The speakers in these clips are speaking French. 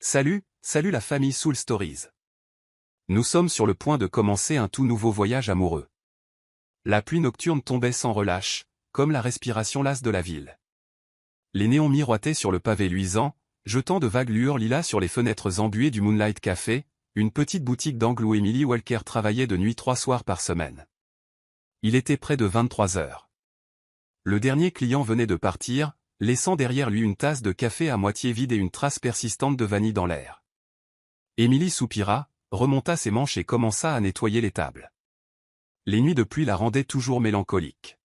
Salut la famille Soul Stories. Nous sommes sur le point de commencer un tout nouveau voyage amoureux. La pluie nocturne tombait sans relâche, comme la respiration lasse de la ville. Les néons miroitaient sur le pavé luisant, jetant de vagues lueurs lilas sur les fenêtres embuées du Moonlight Café, une petite boutique d'angle où Emily Walker travaillait de nuit 3 soirs par semaine. Il était près de 23 heures. Le dernier client venait de partir, laissant derrière lui une tasse de café à moitié vide et une trace persistante de vanille dans l'air. Emily soupira, remonta ses manches et commença à nettoyer les tables. Les nuits de pluie la rendaient toujours mélancolique.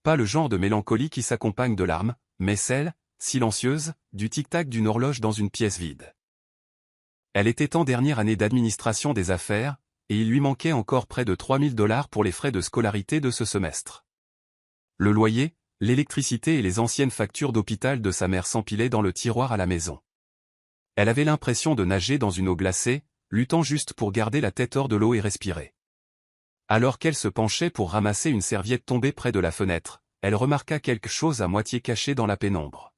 Pas le genre de mélancolie qui s'accompagne de larmes, mais celle, silencieuse, du tic-tac d'une horloge dans une pièce vide. Elle était en dernière année d'administration des affaires, et il lui manquait encore près de $3000 pour les frais de scolarité de ce semestre. Le loyer, l'électricité et les anciennes factures d'hôpital de sa mère s'empilaient dans le tiroir à la maison. Elle avait l'impression de nager dans une eau glacée, luttant juste pour garder la tête hors de l'eau et respirer. Alors qu'elle se penchait pour ramasser une serviette tombée près de la fenêtre, elle remarqua quelque chose à moitié caché dans la pénombre.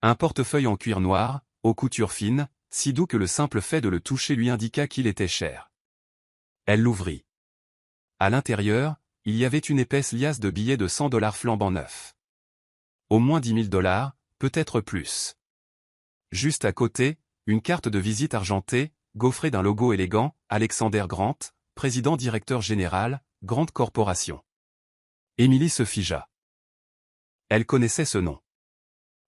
Un portefeuille en cuir noir, aux coutures fines, si doux que le simple fait de le toucher lui indiqua qu'il était cher. Elle l'ouvrit. À l'intérieur, il y avait une épaisse liasse de billets de $100 flambant neufs. Au moins $10 000, peut-être plus. Juste à côté, une carte de visite argentée, gaufrée d'un logo élégant, Alexander Grant, président-directeur général, Grande Corporation. Emily se figea. Elle connaissait ce nom.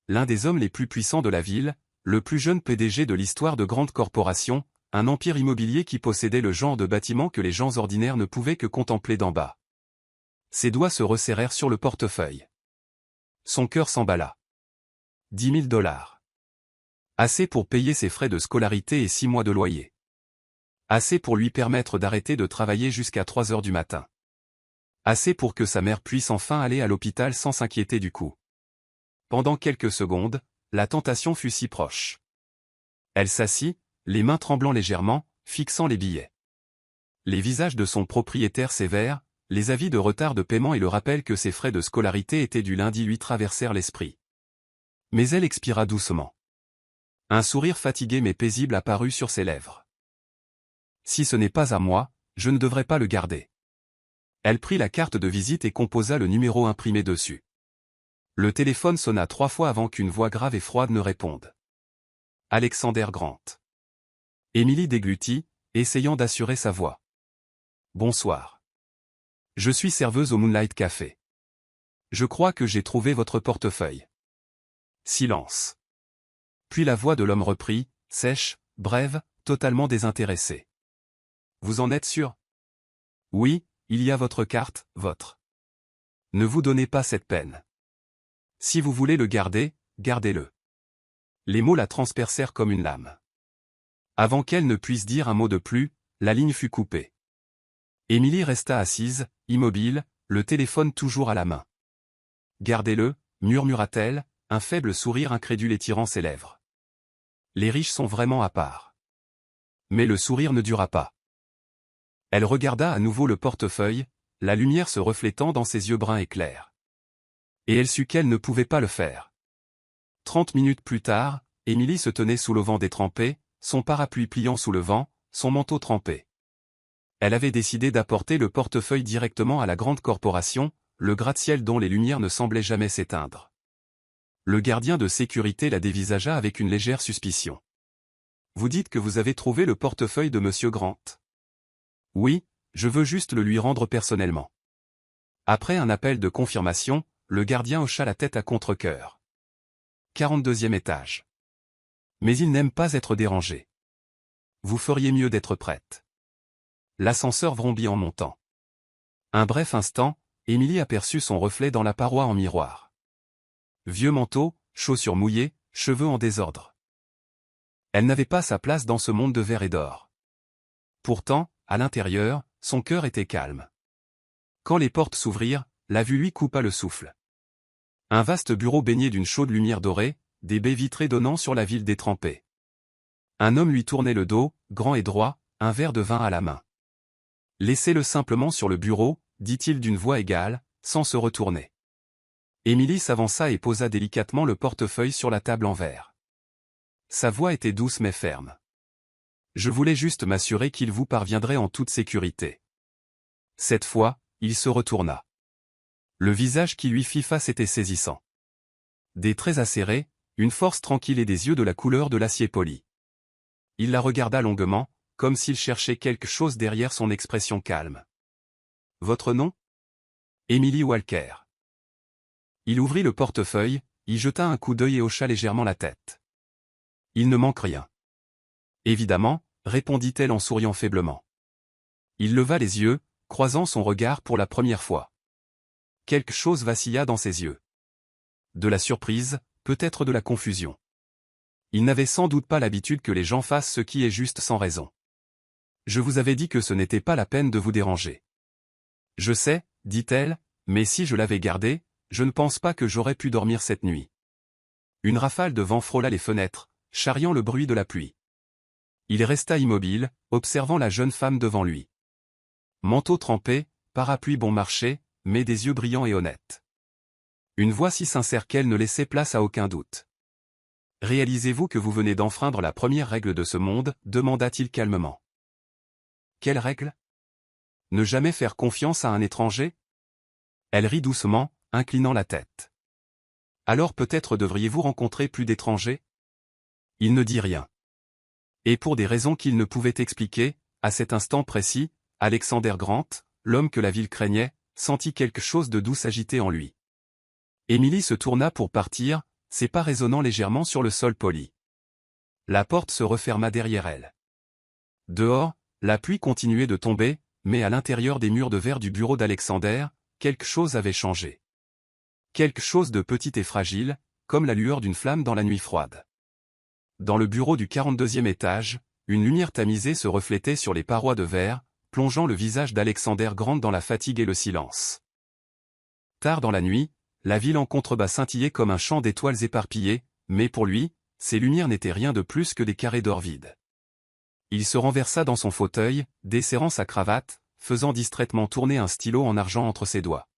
L'un des hommes les plus puissants de la ville, le plus jeune PDG de l'histoire de Grande Corporation, un empire immobilier qui possédait le genre de bâtiment que les gens ordinaires ne pouvaient que contempler d'en bas. Ses doigts se resserrèrent sur le portefeuille. Son cœur s'emballa. $10 000. Assez pour payer ses frais de scolarité et 6 mois de loyer. Assez pour lui permettre d'arrêter de travailler jusqu'à 3 heures du matin. Assez pour que sa mère puisse enfin aller à l'hôpital sans s'inquiéter du coût. Pendant quelques secondes, la tentation fut si proche. Elle s'assit, les mains tremblant légèrement, fixant les billets. Les visages de son propriétaire sévère, les avis de retard de paiement et le rappel que ses frais de scolarité étaient du lundi lui traversèrent l'esprit. Mais elle expira doucement. Un sourire fatigué mais paisible apparut sur ses lèvres. Si ce n'est pas à moi, je ne devrais pas le garder. Elle prit la carte de visite et composa le numéro imprimé dessus. Le téléphone sonna 3 fois avant qu'une voix grave et froide ne réponde. Alexander Grant. Emily déglutit, essayant d'assurer sa voix. Bonsoir. Je suis serveuse au Moonlight Café. Je crois que j'ai trouvé votre portefeuille. Silence. Puis la voix de l'homme reprit, sèche, brève, totalement désintéressée. Vous en êtes sûr? Oui, il y a votre carte, votre. Ne vous donnez pas cette peine. Si vous voulez le garder, gardez-le. Les mots la transpercèrent comme une lame. Avant qu'elle ne puisse dire un mot de plus, la ligne fut coupée. Emily resta assise, immobile, le téléphone toujours à la main. Gardez-le, murmura-t-elle, un faible sourire incrédule étirant ses lèvres. Les riches sont vraiment à part. Mais le sourire ne dura pas. Elle regarda à nouveau le portefeuille, la lumière se reflétant dans ses yeux bruns et clairs. Et elle sut qu'elle ne pouvait pas le faire. 30 minutes plus tard, Emily se tenait sous l'auvent détrempé, son parapluie pliant sous le vent, son manteau trempé. Elle avait décidé d'apporter le portefeuille directement à la grande corporation, le gratte-ciel dont les lumières ne semblaient jamais s'éteindre. Le gardien de sécurité la dévisagea avec une légère suspicion. Vous dites que vous avez trouvé le portefeuille de Monsieur Grant. Oui, je veux juste le lui rendre personnellement. Après un appel de confirmation, le gardien hocha la tête à contre-cœur. 42e étage. Mais il n'aime pas être dérangé. Vous feriez mieux d'être prête. L'ascenseur vrombit en montant. Un bref instant, Emily aperçut son reflet dans la paroi en miroir. Vieux manteau, chaussures mouillées, cheveux en désordre. Elle n'avait pas sa place dans ce monde de verre et d'or. Pourtant, à l'intérieur, son cœur était calme. Quand les portes s'ouvrirent, la vue lui coupa le souffle. Un vaste bureau baigné d'une chaude lumière dorée, des baies vitrées donnant sur la ville détrempée. Un homme lui tournait le dos, grand et droit, un verre de vin à la main. Laissez-le simplement sur le bureau, dit-il d'une voix égale, sans se retourner. Emily s'avança et posa délicatement le portefeuille sur la table en verre. Sa voix était douce mais ferme. Je voulais juste m'assurer qu'il vous parviendrait en toute sécurité. Cette fois, il se retourna. Le visage qui lui fit face était saisissant. Des traits acérés, une force tranquille et des yeux de la couleur de l'acier poli. Il la regarda longuement, comme s'il cherchait quelque chose derrière son expression calme. « Votre nom ?» « Emily Walker. » Il ouvrit le portefeuille, y jeta un coup d'œil et hocha légèrement la tête. « Il ne manque rien. »« Évidemment, » répondit-elle en souriant faiblement. Il leva les yeux, croisant son regard pour la première fois. Quelque chose vacilla dans ses yeux. De la surprise, peut-être de la confusion. Il n'avait sans doute pas l'habitude que les gens fassent ce qui est juste sans raison. « Je vous avais dit que ce n'était pas la peine de vous déranger. »« Je sais, » dit-elle, « mais si je l'avais gardé, je ne pense pas que j'aurais pu dormir cette nuit. » Une rafale de vent frôla les fenêtres, charriant le bruit de la pluie. Il resta immobile, observant la jeune femme devant lui. Manteau trempé, parapluie bon marché, mais des yeux brillants et honnêtes. Une voix si sincère qu'elle ne laissait place à aucun doute. « Réalisez-vous que vous venez d'enfreindre la première règle de ce monde ?» demanda-t-il calmement. « Quelle règle ? Ne jamais faire confiance à un étranger ?» Elle rit doucement, inclinant la tête. « Alors peut-être devriez-vous rencontrer plus d'étrangers ?» Il ne dit rien. Et pour des raisons qu'il ne pouvait expliquer, à cet instant précis, Alexander Grant, l'homme que la ville craignait, sentit quelque chose de doux s'agiter en lui. Emily se tourna pour partir, ses pas résonnant légèrement sur le sol poli. La porte se referma derrière elle. Dehors, la pluie continuait de tomber, mais à l'intérieur des murs de verre du bureau d'Alexander, quelque chose avait changé. Quelque chose de petit et fragile, comme la lueur d'une flamme dans la nuit froide. Dans le bureau du 42e étage, une lumière tamisée se reflétait sur les parois de verre, plongeant le visage d'Alexander Grant dans la fatigue et le silence. Tard dans la nuit, la ville en contrebas scintillait comme un champ d'étoiles éparpillées, mais pour lui, ces lumières n'étaient rien de plus que des carrés d'or vides. Il se renversa dans son fauteuil, desserrant sa cravate, faisant distraitement tourner un stylo en argent entre ses doigts.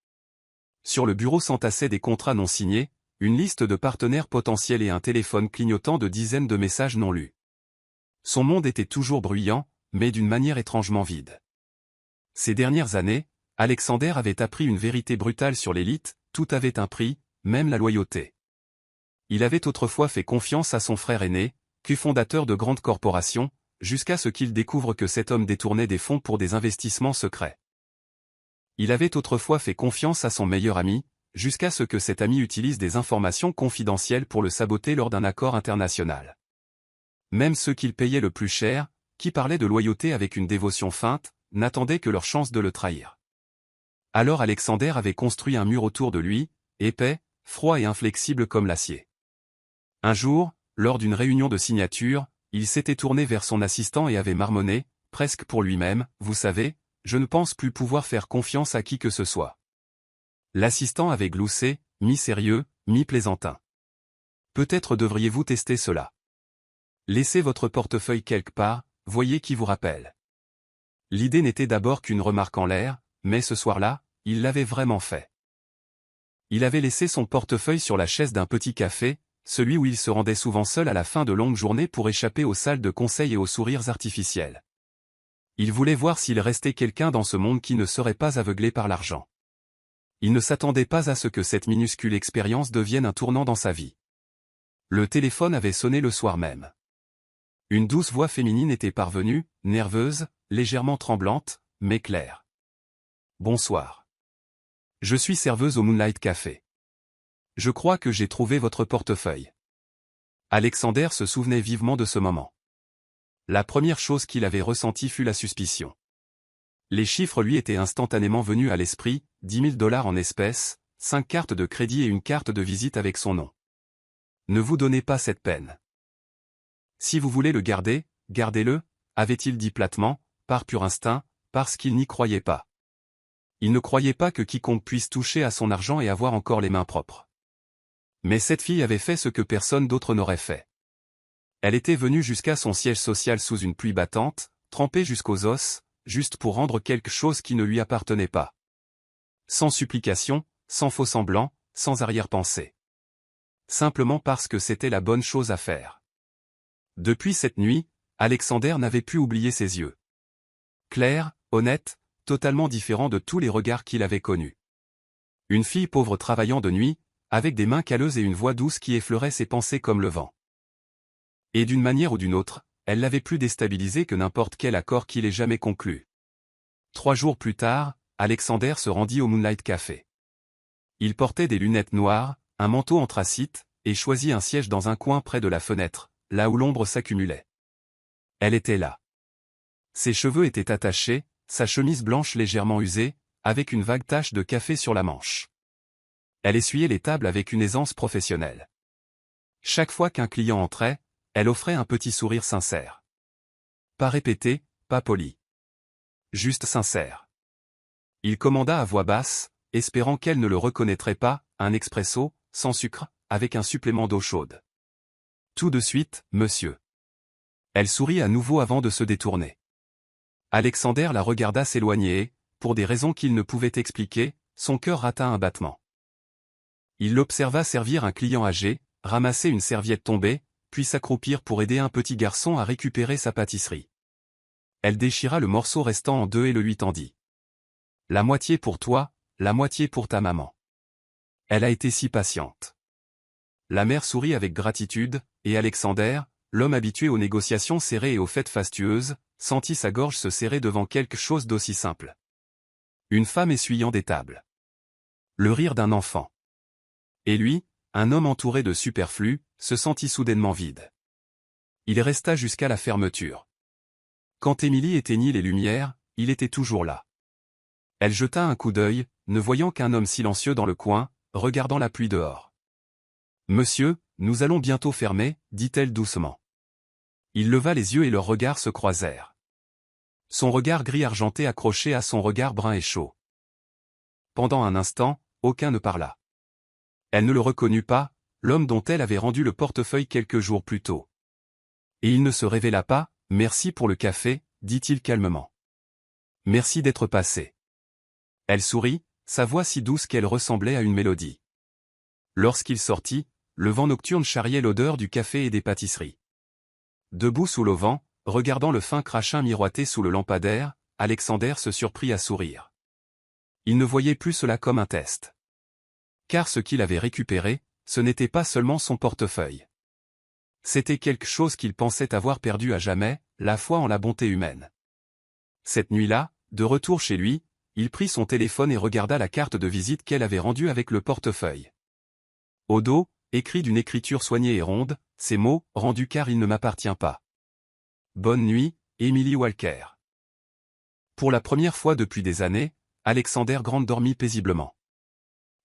Sur le bureau s'entassaient des contrats non signés, une liste de partenaires potentiels et un téléphone clignotant de dizaines de messages non lus. Son monde était toujours bruyant, mais d'une manière étrangement vide. Ces dernières années, Alexander avait appris une vérité brutale sur l'élite, tout avait un prix, même la loyauté. Il avait autrefois fait confiance à son frère aîné, fondateur de grandes corporations, jusqu'à ce qu'il découvre que cet homme détournait des fonds pour des investissements secrets. Il avait autrefois fait confiance à son meilleur ami, jusqu'à ce que cet ami utilise des informations confidentielles pour le saboter lors d'un accord international. Même ceux qu'il payait le plus cher, qui parlaient de loyauté avec une dévotion feinte, n'attendaient que leur chance de le trahir. Alors Alexander avait construit un mur autour de lui, épais, froid et inflexible comme l'acier. Un jour, lors d'une réunion de signature, il s'était tourné vers son assistant et avait marmonné, presque pour lui-même, « Vous savez, je ne pense plus pouvoir faire confiance à qui que ce soit. » L'assistant avait gloussé, mi-sérieux, mi-plaisantin. « Peut-être devriez-vous tester cela. Laissez votre portefeuille quelque part, voyez qui vous rappelle. » L'idée n'était d'abord qu'une remarque en l'air, mais ce soir-là, il l'avait vraiment fait. Il avait laissé son portefeuille sur la chaise d'un petit café, celui où il se rendait souvent seul à la fin de longues journées pour échapper aux salles de conseil et aux sourires artificiels. Il voulait voir s'il restait quelqu'un dans ce monde qui ne serait pas aveuglé par l'argent. Il ne s'attendait pas à ce que cette minuscule expérience devienne un tournant dans sa vie. Le téléphone avait sonné le soir même. Une douce voix féminine était parvenue, nerveuse, légèrement tremblante, mais claire. « Bonsoir. Je suis serveuse au Moonlight Café. Je crois que j'ai trouvé votre portefeuille. » Alexander se souvenait vivement de ce moment. La première chose qu'il avait ressentie fut la suspicion. Les chiffres lui étaient instantanément venus à l'esprit, 10 000 $ en espèces, 5 cartes de crédit et une carte de visite avec son nom. Ne vous donnez pas cette peine. Si vous voulez le garder, gardez-le, avait-il dit platement, par pur instinct, parce qu'il n'y croyait pas. Il ne croyait pas que quiconque puisse toucher à son argent et avoir encore les mains propres. Mais cette fille avait fait ce que personne d'autre n'aurait fait. Elle était venue jusqu'à son siège social sous une pluie battante, trempée jusqu'aux os, juste pour rendre quelque chose qui ne lui appartenait pas. Sans supplication, sans faux-semblant, sans arrière-pensée. Simplement parce que c'était la bonne chose à faire. Depuis cette nuit, Alexander n'avait pu oublier ses yeux. Clairs, honnêtes, totalement différents de tous les regards qu'il avait connus. Une fille pauvre travaillant de nuit, avec des mains calleuses et une voix douce qui effleurait ses pensées comme le vent. Et d'une manière ou d'une autre, elle l'avait plus déstabilisé que n'importe quel accord qu'il ait jamais conclu. 3 jours plus tard, Alexander se rendit au Moonlight Café. Il portait des lunettes noires, un manteau anthracite, et choisit un siège dans un coin près de la fenêtre, là où l'ombre s'accumulait. Elle était là. Ses cheveux étaient attachés, sa chemise blanche légèrement usée, avec une vague tache de café sur la manche. Elle essuyait les tables avec une aisance professionnelle. Chaque fois qu'un client entrait, elle offrait un petit sourire sincère. Pas répété, pas poli. Juste sincère. Il commanda à voix basse, espérant qu'elle ne le reconnaîtrait pas, un expresso, sans sucre, avec un supplément d'eau chaude. Tout de suite, monsieur. Elle sourit à nouveau avant de se détourner. Alexander la regarda s'éloigner et, pour des raisons qu'il ne pouvait expliquer, son cœur rata un battement. Il l'observa servir un client âgé, ramasser une serviette tombée, puis s'accroupir pour aider un petit garçon à récupérer sa pâtisserie. Elle déchira le morceau restant en deux et le lui tendit. La moitié pour toi, la moitié pour ta maman. Elle a été si patiente. La mère sourit avec gratitude, et Alexander, l'homme habitué aux négociations serrées et aux fêtes fastueuses, sentit sa gorge se serrer devant quelque chose d'aussi simple. Une femme essuyant des tables. Le rire d'un enfant. Et lui, un homme entouré de superflu, se sentit soudainement vide. Il resta jusqu'à la fermeture. Quand Émilie éteignit les lumières, il était toujours là. Elle jeta un coup d'œil, ne voyant qu'un homme silencieux dans le coin, regardant la pluie dehors. « Monsieur, nous allons bientôt fermer, dit-elle doucement. » Il leva les yeux et leurs regards se croisèrent. Son regard gris argenté accroché à son regard brun et chaud. Pendant un instant, aucun ne parla. Elle ne le reconnut pas, l'homme dont elle avait rendu le portefeuille quelques jours plus tôt. Et il ne se révéla pas. « Merci pour le café, dit-il calmement. Merci d'être passé. » Elle sourit, sa voix si douce qu'elle ressemblait à une mélodie. Lorsqu'il sortit, le vent nocturne charriait l'odeur du café et des pâtisseries. Debout sous l'auvent, regardant le fin crachin miroiter sous le lampadaire, Alexander se surprit à sourire. Il ne voyait plus cela comme un test. Car ce qu'il avait récupéré, ce n'était pas seulement son portefeuille. C'était quelque chose qu'il pensait avoir perdu à jamais, la foi en la bonté humaine. Cette nuit-là, de retour chez lui, il prit son téléphone et regarda la carte de visite qu'elle avait rendue avec le portefeuille. Au dos, écrit d'une écriture soignée et ronde, ces mots, rendus car il ne m'appartient pas. Bonne nuit, Emily Walker. Pour la première fois depuis des années, Alexander Grant dormit paisiblement.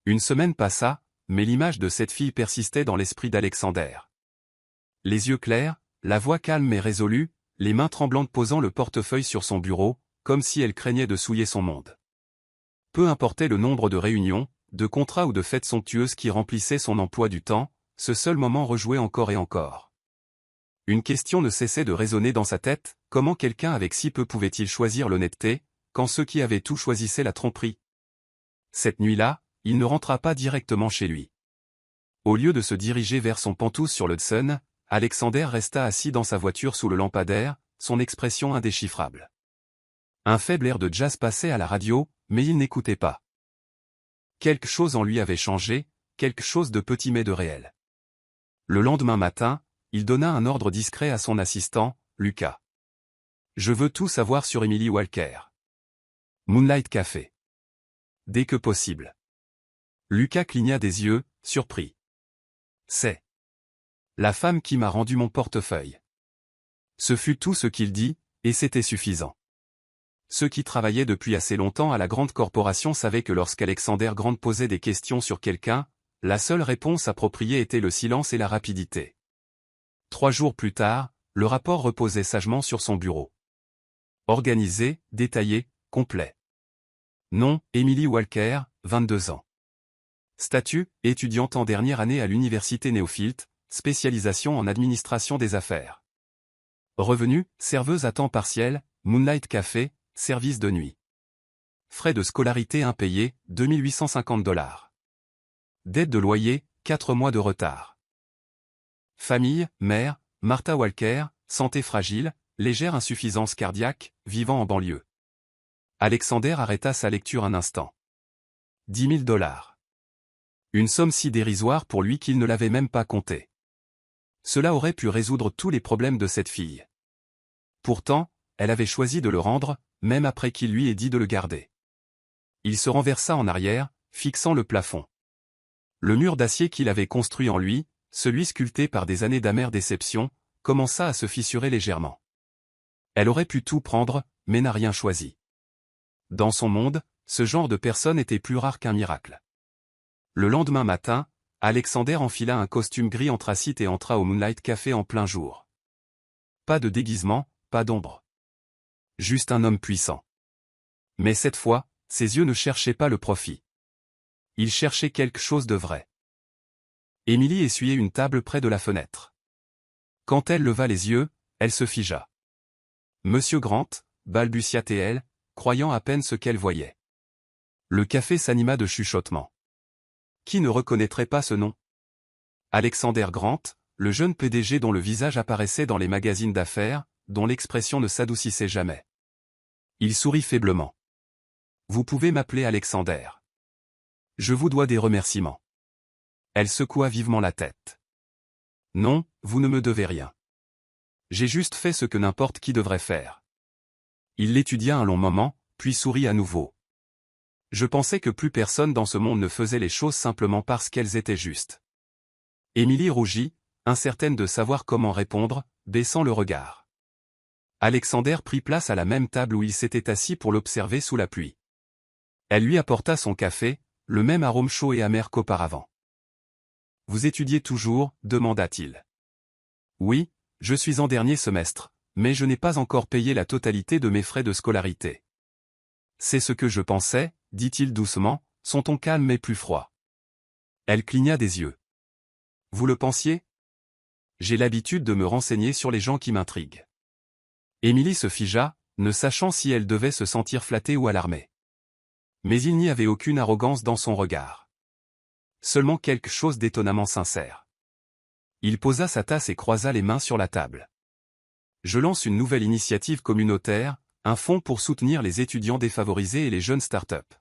Une semaine passa, mais l'image de cette fille persistait dans l'esprit d'Alexander. Les yeux clairs, la voix calme et résolue, les mains tremblantes posant le portefeuille sur son bureau, comme si elle craignait de souiller son monde. Peu importait le nombre de réunions, de contrats ou de fêtes somptueuses qui remplissaient son emploi du temps, ce seul moment rejouait encore et encore. Une question ne cessait de résonner dans sa tête, comment quelqu'un avec si peu pouvait-il choisir l'honnêteté, quand ceux qui avaient tout choisissaient la tromperie? Cette nuit-là, il ne rentra pas directement chez lui. Au lieu de se diriger vers son penthouse sur l'Hudson, Alexander resta assis dans sa voiture sous le lampadaire, son expression indéchiffrable. Un faible air de jazz passait à la radio, mais il n'écoutait pas. Quelque chose en lui avait changé, quelque chose de petit mais de réel. Le lendemain matin, il donna un ordre discret à son assistant, Lucas. « Je veux tout savoir sur Emily Walker. Moonlight Café. Dès que possible. » Lucas cligna des yeux, surpris. « C'est la femme qui m'a rendu mon portefeuille. » Ce fut tout ce qu'il dit, et c'était suffisant. Ceux qui travaillaient depuis assez longtemps à la grande corporation savaient que lorsqu'Alexander Grant posait des questions sur quelqu'un, la seule réponse appropriée était le silence et la rapidité. 3 jours plus tard, le rapport reposait sagement sur son bureau. Organisé, détaillé, complet. Nom, Emily Walker, 22 ans. Statut, étudiante en dernière année à l'université Néophylte, spécialisation en administration des affaires. Revenu, serveuse à temps partiel, Moonlight Café, service de nuit. Frais de scolarité impayés, $2850. Dette de loyer, 4 mois de retard. Famille, mère, Martha Walker, santé fragile, légère insuffisance cardiaque, vivant en banlieue. Alexander arrêta sa lecture un instant. 10 000 $. Une somme si dérisoire pour lui qu'il ne l'avait même pas comptée. Cela aurait pu résoudre tous les problèmes de cette fille. Pourtant, elle avait choisi de le rendre, même après qu'il lui ait dit de le garder. Il se renversa en arrière, fixant le plafond. Le mur d'acier qu'il avait construit en lui, celui sculpté par des années d'amère déception, commença à se fissurer légèrement. Elle aurait pu tout prendre, mais n'a rien choisi. Dans son monde, ce genre de personne était plus rare qu'un miracle. Le lendemain matin, Alexander enfila un costume gris anthracite et entra au Moonlight Café en plein jour. Pas de déguisement, pas d'ombre. Juste un homme puissant. Mais cette fois, ses yeux ne cherchaient pas le profit. Ils cherchaient quelque chose de vrai. Emily essuyait une table près de la fenêtre. Quand elle leva les yeux, elle se figea. Monsieur Grant, balbutia-t-elle, croyant à peine ce qu'elle voyait. Le café s'anima de chuchotements. Qui ne reconnaîtrait pas ce nom? Alexander Grant, le jeune PDG dont le visage apparaissait dans les magazines d'affaires, dont l'expression ne s'adoucissait jamais. Il sourit faiblement. Vous pouvez m'appeler Alexander. Je vous dois des remerciements. Elle secoua vivement la tête. Non, vous ne me devez rien. J'ai juste fait ce que n'importe qui devrait faire. Il l'étudia un long moment, puis sourit à nouveau. Je pensais que plus personne dans ce monde ne faisait les choses simplement parce qu'elles étaient justes. Émilie rougit, incertaine de savoir comment répondre, baissant le regard. Alexander prit place à la même table où il s'était assis pour l'observer sous la pluie. Elle lui apporta son café, le même arôme chaud et amer qu'auparavant. « Vous étudiez toujours » demanda-t-il. « Oui, je suis en dernier semestre, mais je n'ai pas encore payé la totalité de mes frais de scolarité. »« C'est ce que je pensais, » dit-il doucement, son ton calme mais plus froid. Elle cligna des yeux. « Vous le pensiez ? J'ai l'habitude de me renseigner sur les gens qui m'intriguent. » Émilie se figea, ne sachant si elle devait se sentir flattée ou alarmée. Mais il n'y avait aucune arrogance dans son regard. Seulement quelque chose d'étonnamment sincère. Il posa sa tasse et croisa les mains sur la table. « Je lance une nouvelle initiative communautaire, un fonds pour soutenir les étudiants défavorisés et les jeunes start-up.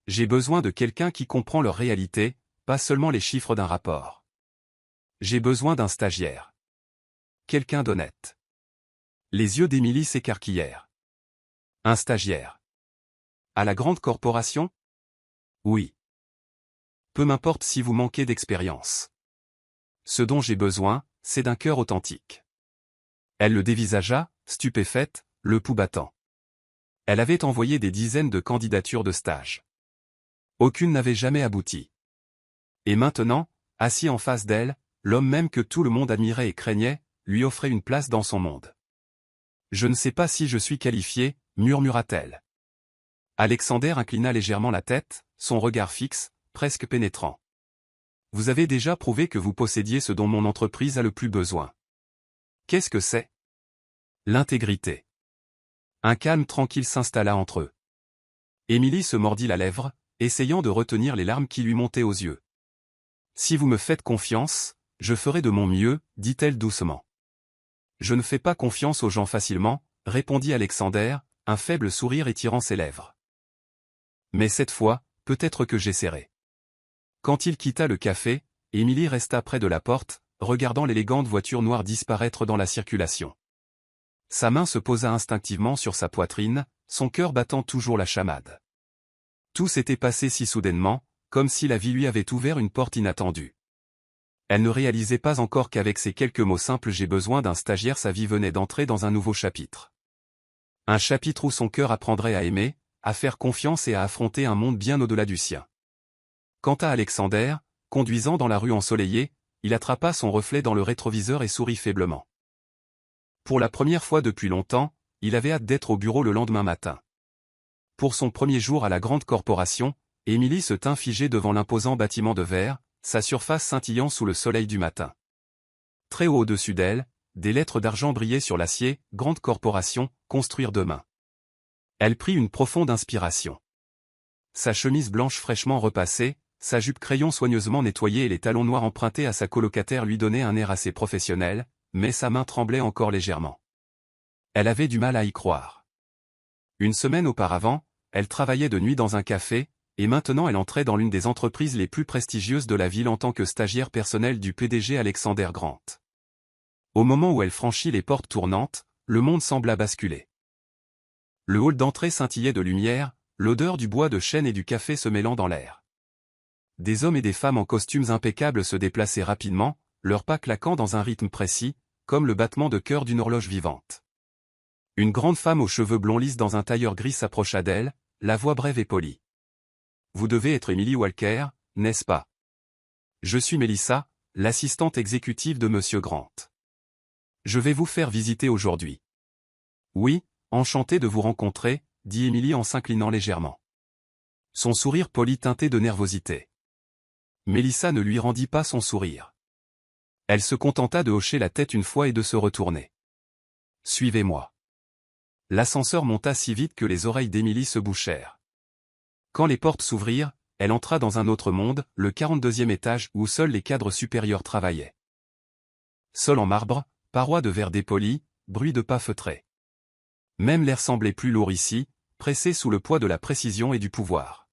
J'ai besoin de quelqu'un qui comprend leur réalité, pas seulement les chiffres d'un rapport. J'ai besoin d'un stagiaire. Quelqu'un d'honnête. » Les yeux d'Émilie s'écarquillèrent. « Un stagiaire. À la grande corporation ? Oui. Peu m'importe si vous manquez d'expérience. Ce dont j'ai besoin, c'est d'un cœur authentique. » Elle le dévisagea, stupéfaite, le pouls battant. Elle avait envoyé des dizaines de candidatures de stage. Aucune n'avait jamais abouti. Et maintenant, assis en face d'elle, l'homme même que tout le monde admirait et craignait, lui offrait une place dans son monde. « Je ne sais pas si je suis qualifié, » murmura-t-elle. Alexander inclina légèrement la tête, son regard fixe, presque pénétrant. « Vous avez déjà prouvé que vous possédiez ce dont mon entreprise a le plus besoin. Qu'est-ce que c'est ? » L'intégrité. Un calme tranquille s'installa entre eux. Émilie se mordit la lèvre, essayant de retenir les larmes qui lui montaient aux yeux. « Si vous me faites confiance, je ferai de mon mieux, » dit-elle doucement. « Je ne fais pas confiance aux gens facilement, » répondit Alexander, un faible sourire étirant ses lèvres. « Mais cette fois, peut-être que j'essaierai. » Quand il quitta le café, Émilie resta près de la porte, regardant l'élégante voiture noire disparaître dans la circulation. Sa main se posa instinctivement sur sa poitrine, son cœur battant toujours la chamade. Tout s'était passé si soudainement, comme si la vie lui avait ouvert une porte inattendue. Elle ne réalisait pas encore qu'avec ces quelques mots simples « j'ai besoin d'un stagiaire » sa vie venait d'entrer dans un nouveau chapitre. Un chapitre où son cœur apprendrait à aimer, à faire confiance et à affronter un monde bien au-delà du sien. Quant à Alexander, conduisant dans la rue ensoleillée, il attrapa son reflet dans le rétroviseur et sourit faiblement. Pour la première fois depuis longtemps, il avait hâte d'être au bureau le lendemain matin. Pour son premier jour à la grande corporation, Émilie se tint figée devant l'imposant bâtiment de verre, sa surface scintillant sous le soleil du matin. Très haut au-dessus d'elle, des lettres d'argent brillaient sur l'acier, « Grande corporation, construire demain ». Elle prit une profonde inspiration. Sa chemise blanche fraîchement repassée, sa jupe crayon soigneusement nettoyée et les talons noirs empruntés à sa colocataire lui donnaient un air assez professionnel, mais sa main tremblait encore légèrement. Elle avait du mal à y croire. Une semaine auparavant, elle travaillait de nuit dans un café, et maintenant elle entrait dans l'une des entreprises les plus prestigieuses de la ville en tant que stagiaire personnelle du PDG Alexander Grant. Au moment où elle franchit les portes tournantes, le monde sembla basculer. Le hall d'entrée scintillait de lumière, l'odeur du bois de chêne et du café se mêlant dans l'air. Des hommes et des femmes en costumes impeccables se déplaçaient rapidement, leurs pas claquant dans un rythme précis, comme le battement de cœur d'une horloge vivante. Une grande femme aux cheveux blonds lisses dans un tailleur gris s'approcha d'elle, la voix brève et polie. « Vous devez être Emily Walker, n'est-ce pas? Je suis Melissa, l'assistante exécutive de Monsieur Grant. Je vais vous faire visiter aujourd'hui. » « Oui, enchantée de vous rencontrer, » dit Emily en s'inclinant légèrement. Son sourire poli teinté de nervosité. Melissa ne lui rendit pas son sourire. Elle se contenta de hocher la tête une fois et de se retourner. « Suivez-moi. » L'ascenseur monta si vite que les oreilles d'Emily se bouchèrent. Quand les portes s'ouvrirent, elle entra dans un autre monde, le 42e étage où seuls les cadres supérieurs travaillaient. Sol en marbre, parois de verre dépoli, bruit de pas feutrés. Même l'air semblait plus lourd ici, pressé sous le poids de la précision et du pouvoir.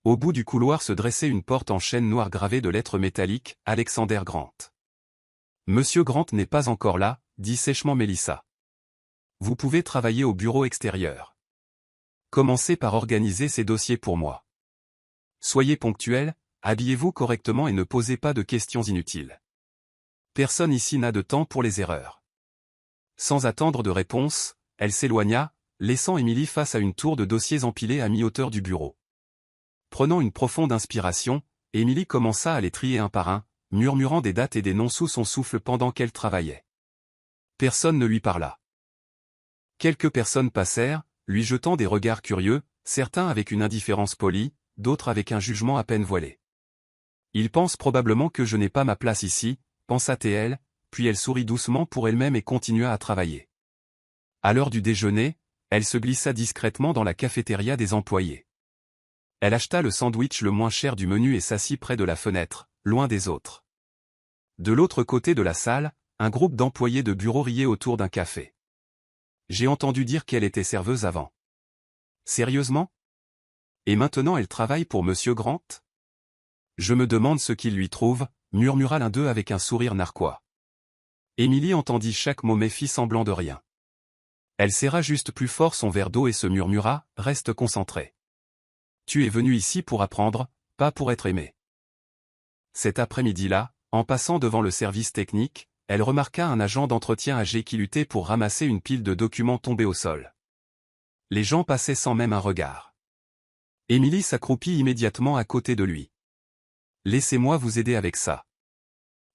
Au bout du couloir se dressait une porte en chêne noir gravée de lettres métalliques, Alexander Grant. « Monsieur Grant n'est pas encore là, » dit sèchement Melissa. « Vous pouvez travailler au bureau extérieur. Commencez par organiser ces dossiers pour moi. Soyez ponctuel, habillez-vous correctement et ne posez pas de questions inutiles. Personne ici n'a de temps pour les erreurs. » Sans attendre de réponse, elle s'éloigna, laissant Emily face à une tour de dossiers empilés à mi-hauteur du bureau. Prenant une profonde inspiration, Emily commença à les trier un par un, murmurant des dates et des noms sous son souffle pendant qu'elle travaillait. Personne ne lui parla. Quelques personnes passèrent, lui jetant des regards curieux, certains avec une indifférence polie, d'autres avec un jugement à peine voilé. « Ils pensent probablement que je n'ai pas ma place ici, » pensa-t-elle, puis elle sourit doucement pour elle-même et continua à travailler. À l'heure du déjeuner, elle se glissa discrètement dans la cafétéria des employés. Elle acheta le sandwich le moins cher du menu et s'assit près de la fenêtre, loin des autres. De l'autre côté de la salle, un groupe d'employés de bureau riait autour d'un café. « J'ai entendu dire qu'elle était serveuse avant. » « Sérieusement? Et maintenant elle travaille pour Monsieur Grant? Je me demande ce qu'il lui trouve, » murmura l'un d'eux avec un sourire narquois. Emily entendit chaque mot mais fit semblant de rien. Elle serra juste plus fort son verre d'eau et se murmura, « Reste concentré. Tu es venu ici pour apprendre, pas pour être aimé. » Cet après-midi-là, en passant devant le service technique, elle remarqua un agent d'entretien âgé qui luttait pour ramasser une pile de documents tombés au sol. Les gens passaient sans même un regard. Emily s'accroupit immédiatement à côté de lui. « Laissez-moi vous aider avec ça. »«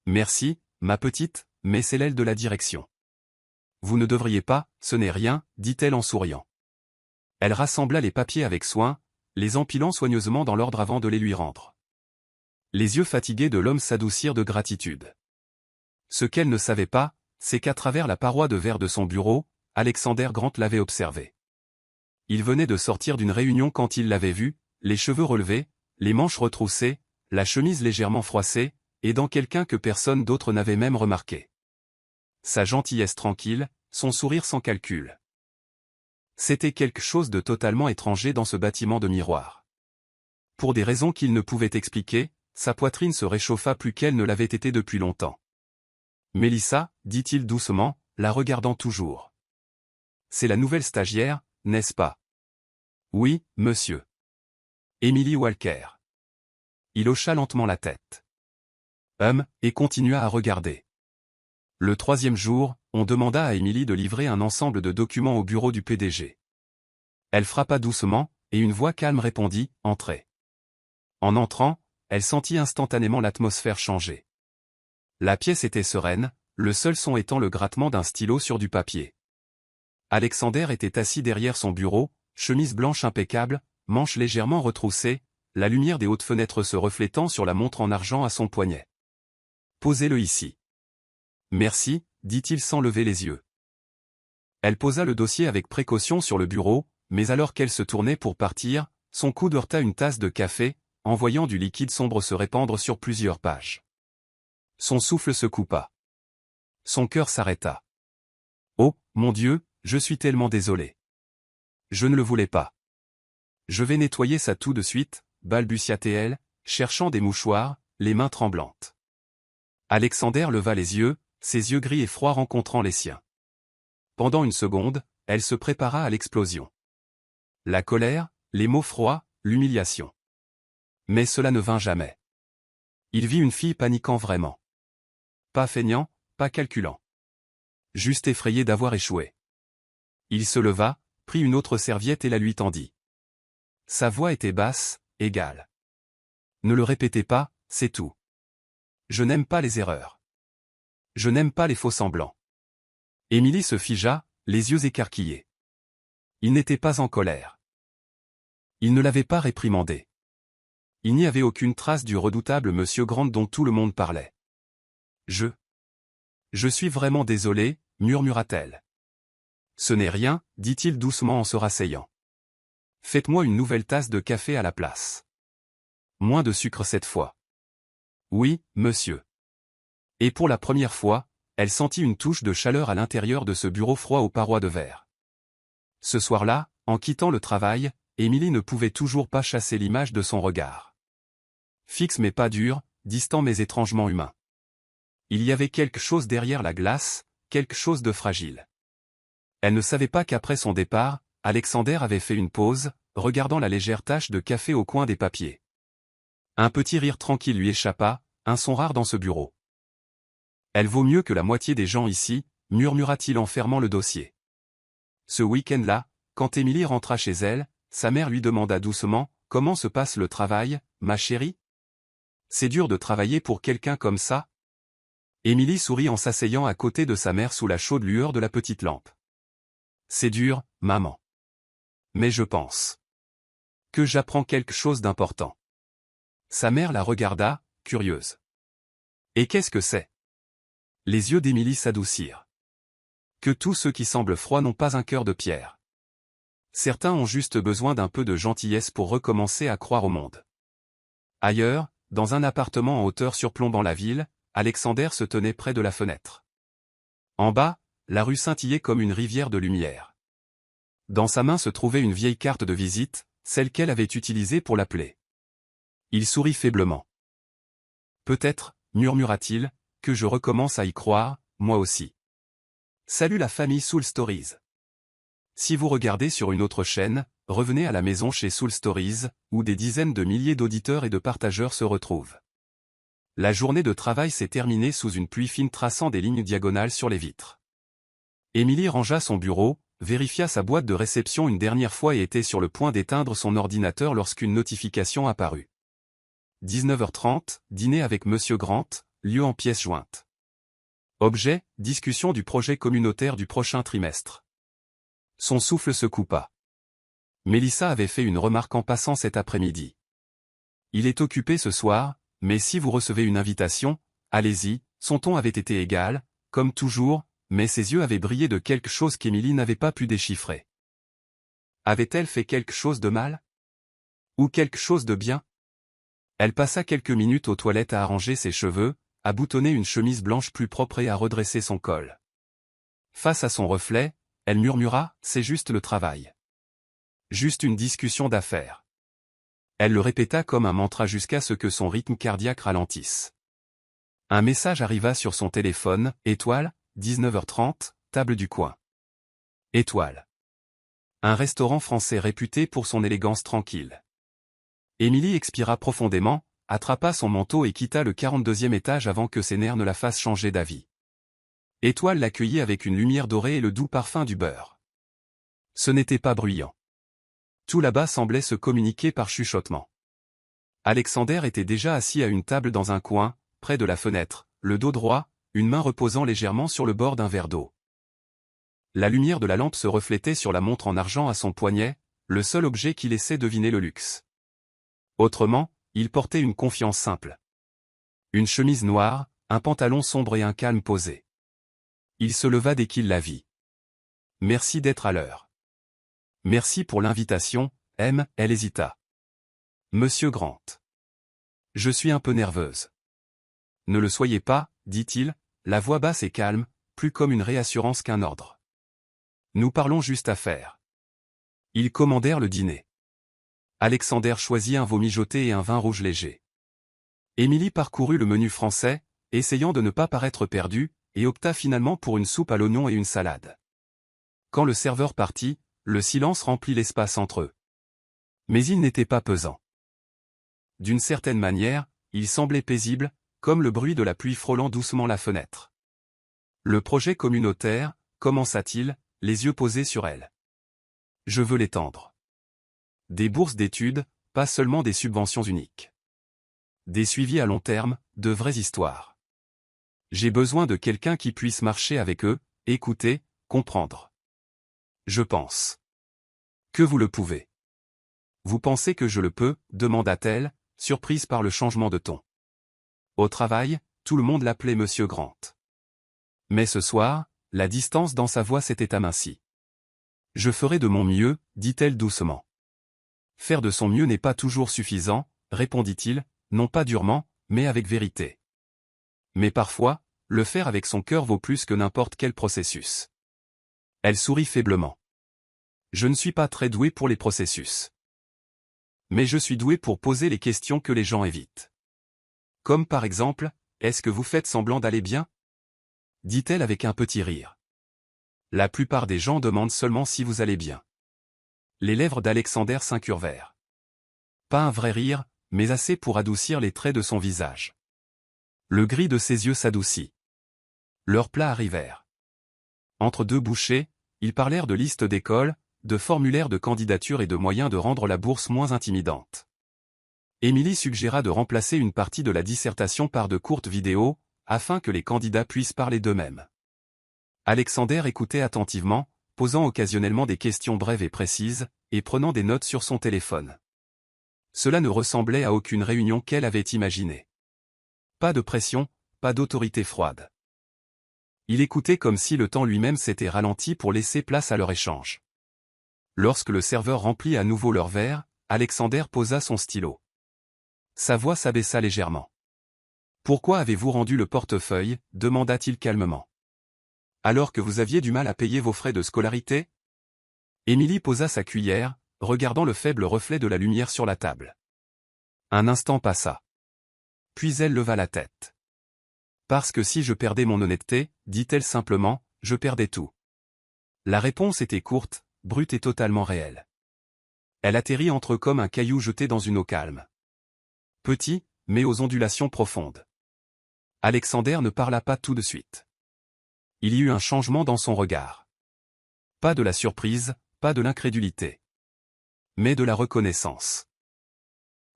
Merci, ma petite, mais c'est l'aile de la direction. »« Vous ne devriez pas, ce n'est rien, » dit-elle en souriant. Elle rassembla les papiers avec soin, les empilant soigneusement dans l'ordre avant de les lui rendre. Les yeux fatigués de l'homme s'adoucirent de gratitude. Ce qu'elle ne savait pas, c'est qu'à travers la paroi de verre de son bureau, Alexander Grant l'avait observé. Il venait de sortir d'une réunion quand il l'avait vu, les cheveux relevés, les manches retroussées, la chemise légèrement froissée, et dans quelqu'un que personne d'autre n'avait même remarqué. Sa gentillesse tranquille, son sourire sans calcul. C'était quelque chose de totalement étranger dans ce bâtiment de miroirs. Pour des raisons qu'il ne pouvait expliquer, sa poitrine se réchauffa plus qu'elle ne l'avait été depuis longtemps. « Melissa, » dit-il doucement, la regardant toujours. « C'est la nouvelle stagiaire, n'est-ce pas? »« Oui, monsieur. Emily Walker. » Il hocha lentement la tête. Et continua à regarder. Le 3e jour, on demanda à Emily de livrer un ensemble de documents au bureau du PDG. Elle frappa doucement, et une voix calme répondit « Entrez ». En entrant, elle sentit instantanément l'atmosphère changer. La pièce était sereine, le seul son étant le grattement d'un stylo sur du papier. Alexander était assis derrière son bureau, chemise blanche impeccable, manches légèrement retroussées, la lumière des hautes fenêtres se reflétant sur la montre en argent à son poignet. « Posez-le ici. »« Merci, » dit-il sans lever les yeux. Elle posa le dossier avec précaution sur le bureau, mais alors qu'elle se tournait pour partir, son coude heurta une tasse de café, envoyant du liquide sombre se répandre sur plusieurs pages. Son souffle se coupa. Son cœur s'arrêta. Oh, mon Dieu, je suis tellement désolé. Je ne le voulais pas. Je vais nettoyer ça tout de suite, balbutia-t-elle, cherchant des mouchoirs, les mains tremblantes. Alexander leva les yeux, ses yeux gris et froids rencontrant les siens. Pendant une seconde, elle se prépara à l'explosion. La colère, les mots froids, l'humiliation. Mais cela ne vint jamais. Il vit une fille paniquant vraiment. Pas feignant, pas calculant. Juste effrayé d'avoir échoué. Il se leva, prit une autre serviette et la lui tendit. Sa voix était basse, égale. Ne le répétez pas, c'est tout. Je n'aime pas les erreurs. Je n'aime pas les faux-semblants. Émilie se figea, les yeux écarquillés. Il n'était pas en colère. Il ne l'avait pas réprimandé. Il n'y avait aucune trace du redoutable monsieur Grant dont tout le monde parlait. Je suis vraiment désolé, murmura-t-elle. Ce n'est rien, dit-il doucement en se rasseyant. Faites-moi une nouvelle tasse de café à la place. Moins de sucre cette fois. Oui, monsieur. Et pour la première fois, elle sentit une touche de chaleur à l'intérieur de ce bureau froid aux parois de verre. Ce soir-là, en quittant le travail, Émilie ne pouvait toujours pas chasser l'image de son regard. Fixe mais pas dur, distant mais étrangement humain. Il y avait quelque chose derrière la glace, quelque chose de fragile. Elle ne savait pas qu'après son départ, Alexander avait fait une pause, regardant la légère tache de café au coin des papiers. Un petit rire tranquille lui échappa, un son rare dans ce bureau. Elle vaut mieux que la moitié des gens ici, murmura-t-il en fermant le dossier. Ce week-end-là, quand Émilie rentra chez elle, sa mère lui demanda doucement, « Comment se passe le travail, ma chérie ? C'est dur de travailler pour quelqu'un comme ça ?» Émilie sourit en s'asseyant à côté de sa mère sous la chaude lueur de la petite lampe. « C'est dur, maman. Mais je pense que j'apprends quelque chose d'important. » Sa mère la regarda, curieuse. « Et qu'est-ce que c'est ?» Les yeux d'Émilie s'adoucirent. Que tous ceux qui semblent froids n'ont pas un cœur de pierre. Certains ont juste besoin d'un peu de gentillesse pour recommencer à croire au monde. Ailleurs, dans un appartement en hauteur surplombant la ville, Alexander se tenait près de la fenêtre. En bas, la rue scintillait comme une rivière de lumière. Dans sa main se trouvait une vieille carte de visite, celle qu'elle avait utilisée pour l'appeler. Il sourit faiblement. « Peut-être, murmura-t-il, que je recommence à y croire, moi aussi. Salut la famille Soul Stories. Si vous regardez sur une autre chaîne, revenez à la maison chez Soul Stories, où des dizaines de milliers d'auditeurs et de partageurs se retrouvent. La journée de travail s'est terminée sous une pluie fine traçant des lignes diagonales sur les vitres. Émilie rangea son bureau, vérifia sa boîte de réception une dernière fois et était sur le point d'éteindre son ordinateur lorsqu'une notification apparut. 19h30, dîner avec Monsieur Grant, lieu en pièces jointes. Objet, discussion du projet communautaire du prochain trimestre. Son souffle se coupa. Mélissa avait fait une remarque en passant cet après-midi. Il est occupé ce soir, mais si vous recevez une invitation, allez-y. Son ton avait été égal, comme toujours, mais ses yeux avaient brillé de quelque chose qu'Émilie n'avait pas pu déchiffrer. Avait-elle fait quelque chose de mal? Ou quelque chose de bien? Elle passa quelques minutes aux toilettes à arranger ses cheveux, à boutonner une chemise blanche plus propre et à redresser son col. Face à son reflet, elle murmura, « C'est juste le travail. Juste une discussion d'affaires. » Elle le répéta comme un mantra jusqu'à ce que son rythme cardiaque ralentisse. Un message arriva sur son téléphone, étoile, 19h30, table du coin. Étoile. Un restaurant français réputé pour son élégance tranquille. Émilie expira profondément, attrapa son manteau et quitta le 42e étage avant que ses nerfs ne la fassent changer d'avis. Étoile l'accueillit avec une lumière dorée et le doux parfum du beurre. Ce n'était pas bruyant. Tout là-bas semblait se communiquer par chuchotement. Alexander était déjà assis à une table dans un coin, près de la fenêtre, le dos droit, une main reposant légèrement sur le bord d'un verre d'eau. La lumière de la lampe se reflétait sur la montre en argent à son poignet, le seul objet qui laissait deviner le luxe. Autrement, il portait une confiance simple. Une chemise noire, un pantalon sombre et un calme posé. Il se leva dès qu'il la vit. « Merci d'être à l'heure. »« Merci pour l'invitation, M. » Elle hésita. « Monsieur Grant. Je suis un peu nerveuse. »« Ne le soyez pas, dit-il, la voix basse et calme, plus comme une réassurance qu'un ordre. Nous parlons juste affaires. Ils commandèrent le dîner. Alexander choisit un veau mijoté et un vin rouge léger. Émilie parcourut le menu français, essayant de ne pas paraître perdue, et opta finalement pour une soupe à l'oignon et une salade. Quand le serveur partit, le silence remplit l'espace entre eux. Mais il n'était pas pesant. D'une certaine manière, il semblait paisible, comme le bruit de la pluie frôlant doucement la fenêtre. Le projet communautaire, commença-t-il, les yeux posés sur elle. Je veux l'étendre. Des bourses d'études, pas seulement des subventions uniques. Des suivis à long terme, de vraies histoires. J'ai besoin de quelqu'un qui puisse marcher avec eux, écouter, comprendre. Je pense que vous le pouvez. Vous pensez que je le peux, demanda-t-elle, surprise par le changement de ton. Au travail, tout le monde l'appelait Monsieur Grant. Mais ce soir, la distance dans sa voix s'était amincie. Je ferai de mon mieux, dit-elle doucement. Faire de son mieux n'est pas toujours suffisant, répondit-il, non pas durement, mais avec vérité. Mais parfois, le faire avec son cœur vaut plus que n'importe quel processus. Elle sourit faiblement. Je ne suis pas très doué pour les processus. Mais je suis doué pour poser les questions que les gens évitent. Comme par exemple, est-ce que vous faites semblant d'aller bien? Dit-elle avec un petit rire. La plupart des gens demandent seulement si vous allez bien. Les lèvres d'Alexander s'incurvèrent. Pas un vrai rire, mais assez pour adoucir les traits de son visage. Le gris de ses yeux s'adoucit. Leurs plats arrivèrent. Entre deux bouchées, ils parlèrent de listes d'écoles, de formulaires de candidature et de moyens de rendre la bourse moins intimidante. Émilie suggéra de remplacer une partie de la dissertation par de courtes vidéos, afin que les candidats puissent parler d'eux-mêmes. Alexander écoutait attentivement, posant occasionnellement des questions brèves et précises, et prenant des notes sur son téléphone. Cela ne ressemblait à aucune réunion qu'elle avait imaginée. Pas de pression, pas d'autorité froide. Il écoutait comme si le temps lui-même s'était ralenti pour laisser place à leur échange. Lorsque le serveur remplit à nouveau leur verre, Alexander posa son stylo. Sa voix s'abaissa légèrement. « Pourquoi avez-vous rendu le portefeuille » demanda-t-il calmement. « Alors que vous aviez du mal à payer vos frais de scolarité ?» Émilie posa sa cuillère, regardant le faible reflet de la lumière sur la table. Un instant passa. Puis elle leva la tête. « Parce que si je perdais mon honnêteté, dit-elle simplement, je perdais tout. » La réponse était courte, brute et totalement réelle. Elle atterrit entre eux comme un caillou jeté dans une eau calme. Petit, mais aux ondulations profondes. Alexander ne parla pas tout de suite. Il y eut un changement dans son regard. Pas de la surprise, pas de l'incrédulité. Mais de la reconnaissance.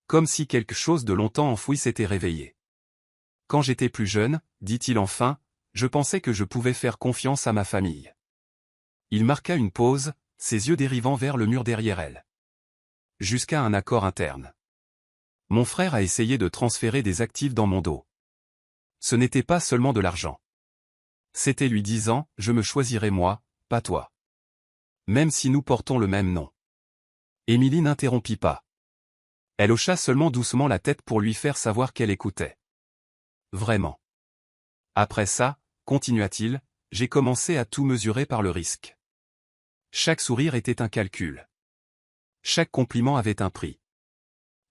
Comme si quelque chose de longtemps enfoui s'était réveillé. Quand j'étais plus jeune, dit-il enfin, je pensais que je pouvais faire confiance à ma famille. Il marqua une pause, ses yeux dérivant vers le mur derrière elle. Jusqu'à un accord interne. Mon frère a essayé de transférer des actifs dans mon dos. Ce n'était pas seulement de l'argent. C'était lui disant, je me choisirai moi, pas toi. Même si nous portons le même nom. Émilie n'interrompit pas. Elle hocha seulement doucement la tête pour lui faire savoir qu'elle écoutait. Vraiment. Après ça, continua-t-il, j'ai commencé à tout mesurer par le risque. Chaque sourire était un calcul. Chaque compliment avait un prix.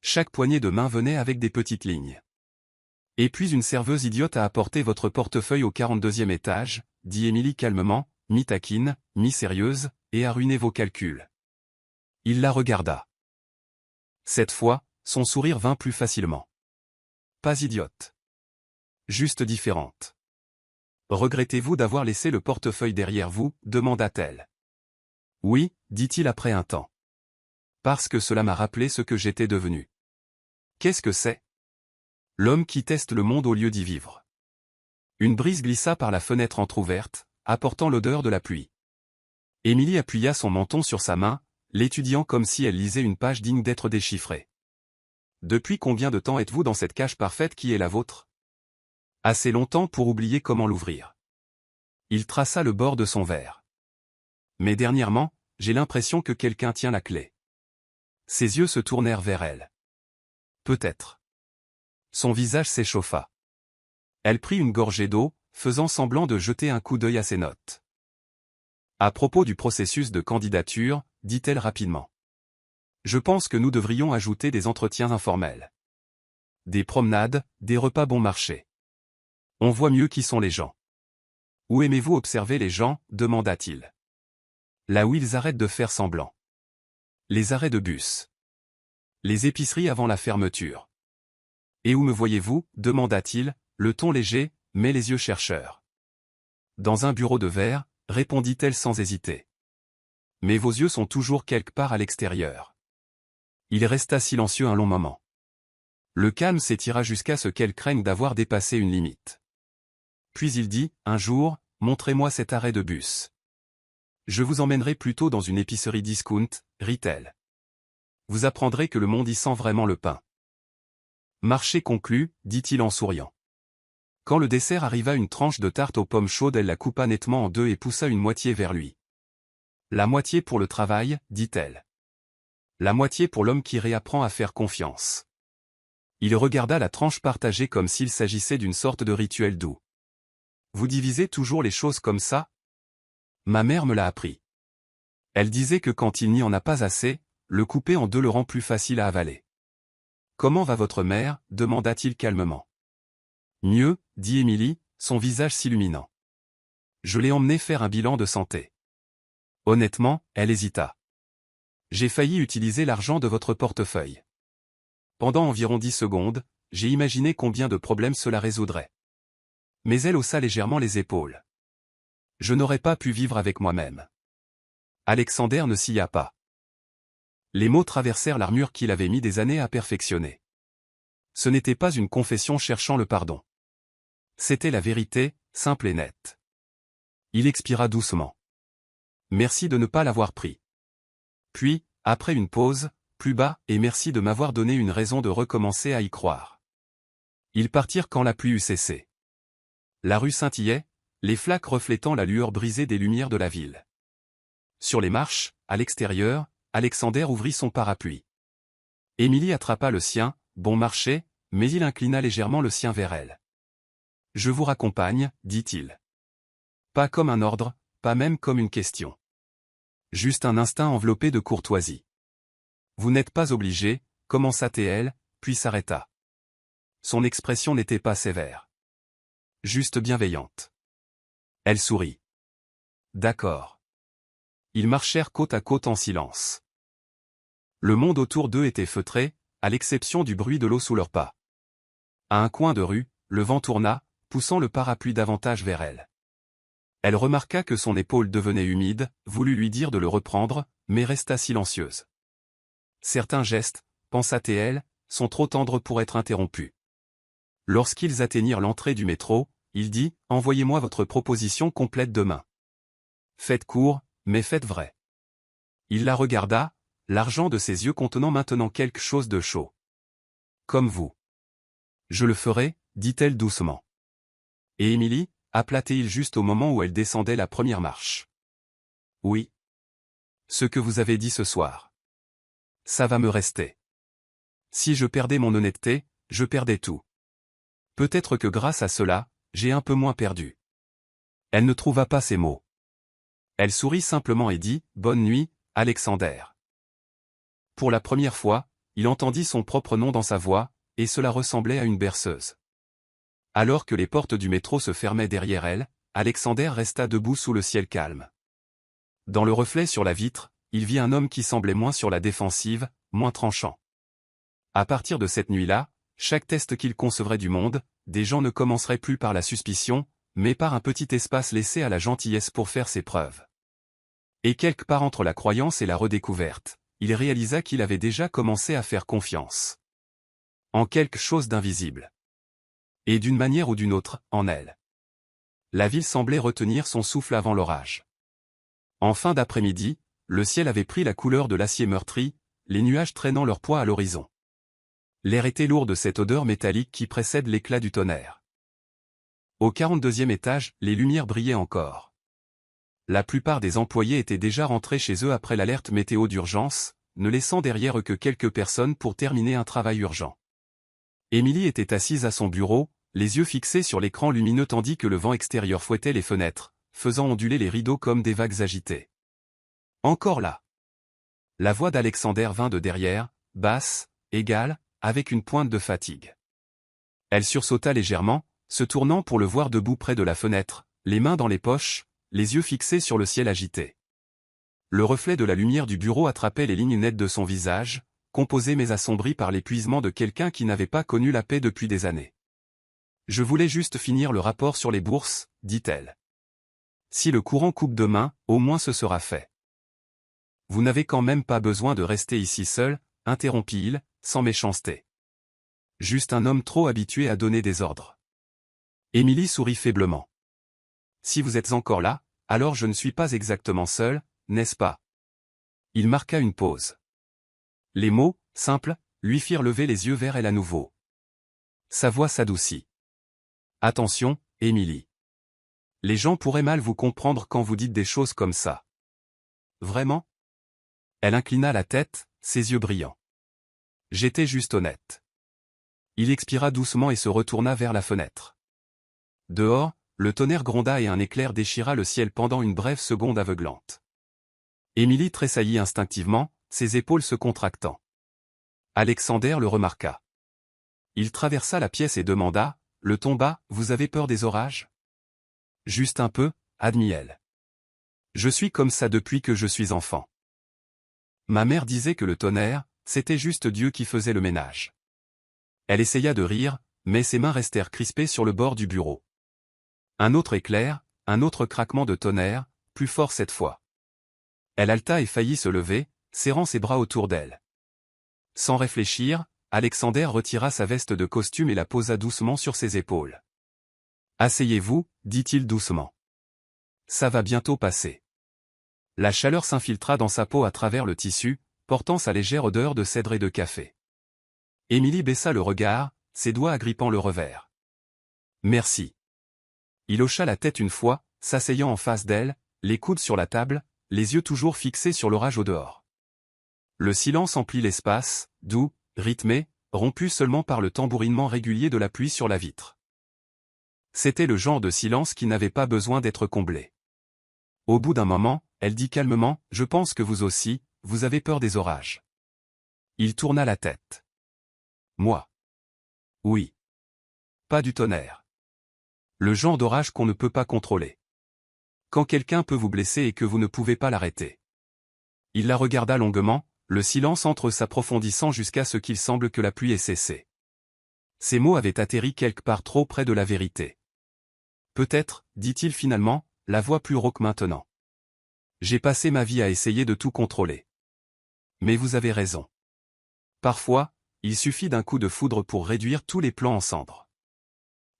Chaque poignée de main venait avec des petites lignes. Et puis une serveuse idiote a apporté votre portefeuille au 42e étage, dit Émilie calmement, mi-taquine, mi-sérieuse, et a ruiné vos calculs. Il la regarda. Cette fois, son sourire vint plus facilement. Pas idiote. Juste différente. Regrettez-vous d'avoir laissé le portefeuille derrière vous, demanda-t-elle. Oui, dit-il après un temps. Parce que cela m'a rappelé ce que j'étais devenu. Qu'est-ce que c'est? L'homme qui teste le monde au lieu d'y vivre. Une brise glissa par la fenêtre entr'ouverte, apportant l'odeur de la pluie. Émilie appuya son menton sur sa main, l'étudiant comme si elle lisait une page digne d'être déchiffrée. Depuis combien de temps êtes-vous dans cette cage parfaite qui est la vôtre? Assez longtemps pour oublier comment l'ouvrir. Il traça le bord de son verre. Mais dernièrement, j'ai l'impression que quelqu'un tient la clé. Ses yeux se tournèrent vers elle. Peut-être. Son visage s'échauffa. Elle prit une gorgée d'eau, faisant semblant de jeter un coup d'œil à ses notes. À propos du processus de candidature, dit-elle rapidement. Je pense que nous devrions ajouter des entretiens informels. Des promenades, des repas bon marché. On voit mieux qui sont les gens. Où aimez-vous observer les gens, demanda-t-il. Là où ils arrêtent de faire semblant. Les arrêts de bus. Les épiceries avant la fermeture. Et où me voyez-vous, demanda-t-il, le ton léger, mais les yeux chercheurs. Dans un bureau de verre, répondit-elle sans hésiter. Mais vos yeux sont toujours quelque part à l'extérieur. Il resta silencieux un long moment. Le calme s'étira jusqu'à ce qu'elle craigne d'avoir dépassé une limite. Puis il dit, un jour, montrez-moi cet arrêt de bus. Je vous emmènerai plutôt dans une épicerie discount, rit-elle. Vous apprendrez que le monde y sent vraiment le pain. Marché conclu, dit-il en souriant. Quand le dessert arriva, une tranche de tarte aux pommes chaudes, elle la coupa nettement en deux et poussa une moitié vers lui. La moitié pour le travail, dit-elle. La moitié pour l'homme qui réapprend à faire confiance. Il regarda la tranche partagée comme s'il s'agissait d'une sorte de rituel doux. Vous divisez toujours les choses comme ça? Ma mère me l'a appris. Elle disait que quand il n'y en a pas assez, le couper en deux le rend plus facile à avaler. Comment va votre mère? Demanda-t-il calmement. Mieux, dit Émilie, son visage s'illuminant. Je l'ai emmenée faire un bilan de santé. Honnêtement, elle hésita. J'ai failli utiliser l'argent de votre portefeuille. Pendant environ 10 secondes, j'ai imaginé combien de problèmes cela résoudrait. Mais elle haussa légèrement les épaules. Je n'aurais pas pu vivre avec moi-même. Alexander ne s'y a pas. Les mots traversèrent l'armure qu'il avait mis des années à perfectionner. Ce n'était pas une confession cherchant le pardon. C'était la vérité, simple et nette. Il expira doucement. Merci de ne pas l'avoir pris. Puis, après une pause, plus bas, et merci de m'avoir donné une raison de recommencer à y croire. Ils partirent quand la pluie eut cessé. La rue scintillait, les flaques reflétant la lueur brisée des lumières de la ville. Sur les marches, à l'extérieur, Alexander ouvrit son parapluie. Émilie attrapa le sien, bon marché, mais il inclina légèrement le sien vers elle. Je vous raccompagne, dit-il. Pas comme un ordre, pas même comme une question. Juste un instinct enveloppé de courtoisie. Vous n'êtes pas obligé, commença-t-elle, puis s'arrêta. Son expression n'était pas sévère. Juste bienveillante. Elle sourit. D'accord. Ils marchèrent côte à côte en silence. Le monde autour d'eux était feutré, à l'exception du bruit de l'eau sous leurs pas. À un coin de rue, le vent tourna, poussant le parapluie davantage vers elle. Elle remarqua que son épaule devenait humide, voulut lui dire de le reprendre, mais resta silencieuse. Certains gestes, pensa-t-elle, sont trop tendres pour être interrompus. Lorsqu'ils atteignirent l'entrée du métro, il dit « Envoyez-moi votre proposition complète demain. Faites court, mais faites vrai. » Il la regarda, l'argent de ses yeux contenant maintenant quelque chose de chaud. « Comme vous. »« Je le ferai, » dit-elle doucement. Et Émilie, appela-t-il juste au moment où elle descendait la première marche. « Oui. Ce que vous avez dit ce soir. Ça va me rester. Si je perdais mon honnêteté, je perdais tout. Peut-être que grâce à cela, j'ai un peu moins perdu. » Elle ne trouva pas ses mots. Elle sourit simplement et dit « Bonne nuit, Alexander. » Pour la première fois, il entendit son propre nom dans sa voix, et cela ressemblait à une berceuse. Alors que les portes du métro se fermaient derrière elle, Alexander resta debout sous le ciel calme. Dans le reflet sur la vitre, il vit un homme qui semblait moins sur la défensive, moins tranchant. À partir de cette nuit-là, chaque test qu'il concevrait du monde, des gens ne commencerait plus par la suspicion, mais par un petit espace laissé à la gentillesse pour faire ses preuves. Et quelque part entre la croyance et la redécouverte, il réalisa qu'il avait déjà commencé à faire confiance. En quelque chose d'invisible. Et d'une manière ou d'une autre, en elle. La ville semblait retenir son souffle avant l'orage. En fin d'après-midi, le ciel avait pris la couleur de l'acier meurtri, les nuages traînant leur poids à l'horizon. L'air était lourd de cette odeur métallique qui précède l'éclat du tonnerre. Au 42e étage, les lumières brillaient encore. La plupart des employés étaient déjà rentrés chez eux après l'alerte météo d'urgence, ne laissant derrière eux que quelques personnes pour terminer un travail urgent. Émilie était assise à son bureau, les yeux fixés sur l'écran lumineux tandis que le vent extérieur fouettait les fenêtres, faisant onduler les rideaux comme des vagues agitées. Encore là. La voix d'Alexander vint de derrière, basse, égale, avec une pointe de fatigue. Elle sursauta légèrement, se tournant pour le voir debout près de la fenêtre, les mains dans les poches, les yeux fixés sur le ciel agité. Le reflet de la lumière du bureau attrapait les lignes nettes de son visage, composé mais assombri par l'épuisement de quelqu'un qui n'avait pas connu la paix depuis des années. « Je voulais juste finir le rapport sur les bourses, dit-elle. Si le courant coupe demain, au moins ce sera fait. Vous n'avez quand même pas besoin de rester ici seul, interrompit-il, sans méchanceté. Juste un homme trop habitué à donner des ordres. Émilie sourit faiblement. Si vous êtes encore là, alors je ne suis pas exactement seul, n'est-ce pas? Il marqua une pause. Les mots, simples, lui firent lever les yeux vers elle à nouveau. Sa voix s'adoucit. Attention, Émilie. Les gens pourraient mal vous comprendre quand vous dites des choses comme ça. Vraiment? Elle inclina la tête, ses yeux brillants. J'étais juste honnête. Il expira doucement et se retourna vers la fenêtre. Dehors, le tonnerre gronda et un éclair déchira le ciel pendant une brève seconde aveuglante. Émilie tressaillit instinctivement, ses épaules se contractant. Alexander le remarqua. Il traversa la pièce et demanda, le ton bas, vous avez peur des orages? Juste un peu, admit-elle. Je suis comme ça depuis que je suis enfant. Ma mère disait que le tonnerre, c'était juste Dieu qui faisait le ménage. Elle essaya de rire, mais ses mains restèrent crispées sur le bord du bureau. Un autre éclair, un autre craquement de tonnerre, plus fort cette fois. Elle haleta et faillit se lever, serrant ses bras autour d'elle. Sans réfléchir, Alexander retira sa veste de costume et la posa doucement sur ses épaules. « Asseyez-vous, dit-il doucement. Ça va bientôt passer. » La chaleur s'infiltra dans sa peau à travers le tissu, portant sa légère odeur de cèdre et de café. Émilie baissa le regard, ses doigts agrippant le revers. « Merci. » Il hocha la tête une fois, s'asseyant en face d'elle, les coudes sur la table, les yeux toujours fixés sur l'orage au dehors. Le silence emplit l'espace, doux, rythmé, rompu seulement par le tambourinement régulier de la pluie sur la vitre. C'était le genre de silence qui n'avait pas besoin d'être comblé. Au bout d'un moment, elle dit calmement, « Je pense que vous aussi, vous avez peur des orages. » Il tourna la tête. « Moi. Oui. Pas du tonnerre. Le genre d'orage qu'on ne peut pas contrôler. Quand quelqu'un peut vous blesser et que vous ne pouvez pas l'arrêter. » Il la regarda longuement, le silence entre s'approfondissant jusqu'à ce qu'il semble que la pluie ait cessé. Ces mots avaient atterri quelque part trop près de la vérité. Peut-être, dit-il finalement, la voix plus rauque maintenant. J'ai passé ma vie à essayer de tout contrôler. Mais vous avez raison. Parfois, il suffit d'un coup de foudre pour réduire tous les plans en cendres.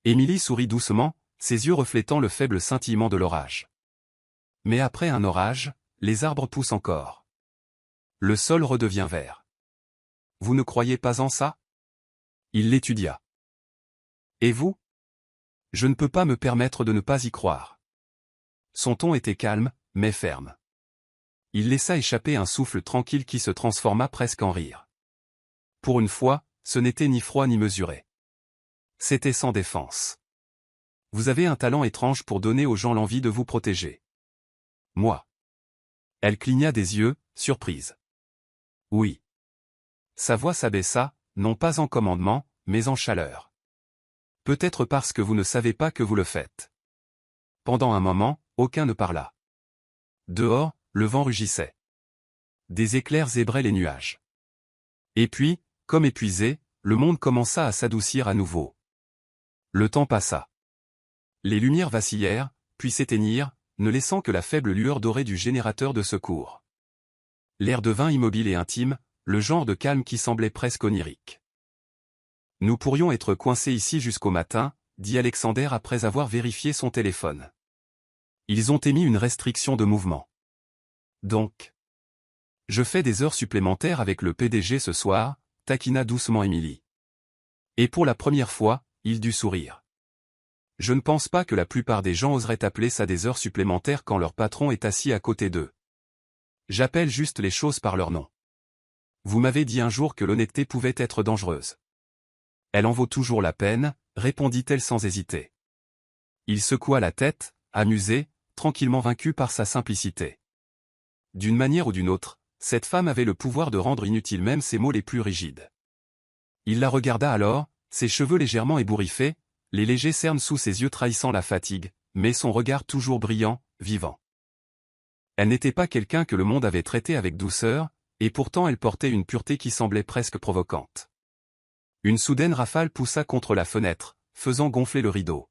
Émilie sourit doucement, ses yeux reflétant le faible scintillement de l'orage. Mais après un orage, les arbres poussent encore. Le sol redevient vert. Vous ne croyez pas en ça? Il l'étudia. Et vous? Je ne peux pas me permettre de ne pas y croire. Son ton était calme, mais ferme. Il laissa échapper un souffle tranquille qui se transforma presque en rire. Pour une fois, ce n'était ni froid ni mesuré. C'était sans défense. Vous avez un talent étrange pour donner aux gens l'envie de vous protéger. Moi. Elle cligna des yeux, surprise. Oui. Sa voix s'abaissa, non pas en commandement, mais en chaleur. Peut-être parce que vous ne savez pas que vous le faites. Pendant un moment, aucun ne parla. Dehors, le vent rugissait. Des éclairs zébraient les nuages. Et puis, comme épuisé, le monde commença à s'adoucir à nouveau. Le temps passa. Les lumières vacillèrent, puis s'éteignirent, ne laissant que la faible lueur dorée du générateur de secours. L'air devint immobile et intime, le genre de calme qui semblait presque onirique. « Nous pourrions être coincés ici jusqu'au matin, » dit Alexander après avoir vérifié son téléphone. Ils ont émis une restriction de mouvement. Donc. Je fais des heures supplémentaires avec le PDG ce soir, taquina doucement Émilie. Et pour la première fois, il dut sourire. Je ne pense pas que la plupart des gens oseraient appeler ça des heures supplémentaires quand leur patron est assis à côté d'eux. J'appelle juste les choses par leur nom. Vous m'avez dit un jour que l'honnêteté pouvait être dangereuse. Elle en vaut toujours la peine, répondit-elle sans hésiter. Il secoua la tête, amusé, tranquillement vaincu par sa simplicité. D'une manière ou d'une autre, cette femme avait le pouvoir de rendre inutiles même ses mots les plus rigides. Il la regarda alors, ses cheveux légèrement ébouriffés, les légers cernes sous ses yeux trahissant la fatigue, mais son regard toujours brillant, vivant. Elle n'était pas quelqu'un que le monde avait traité avec douceur, et pourtant elle portait une pureté qui semblait presque provocante. Une soudaine rafale poussa contre la fenêtre, faisant gonfler le rideau.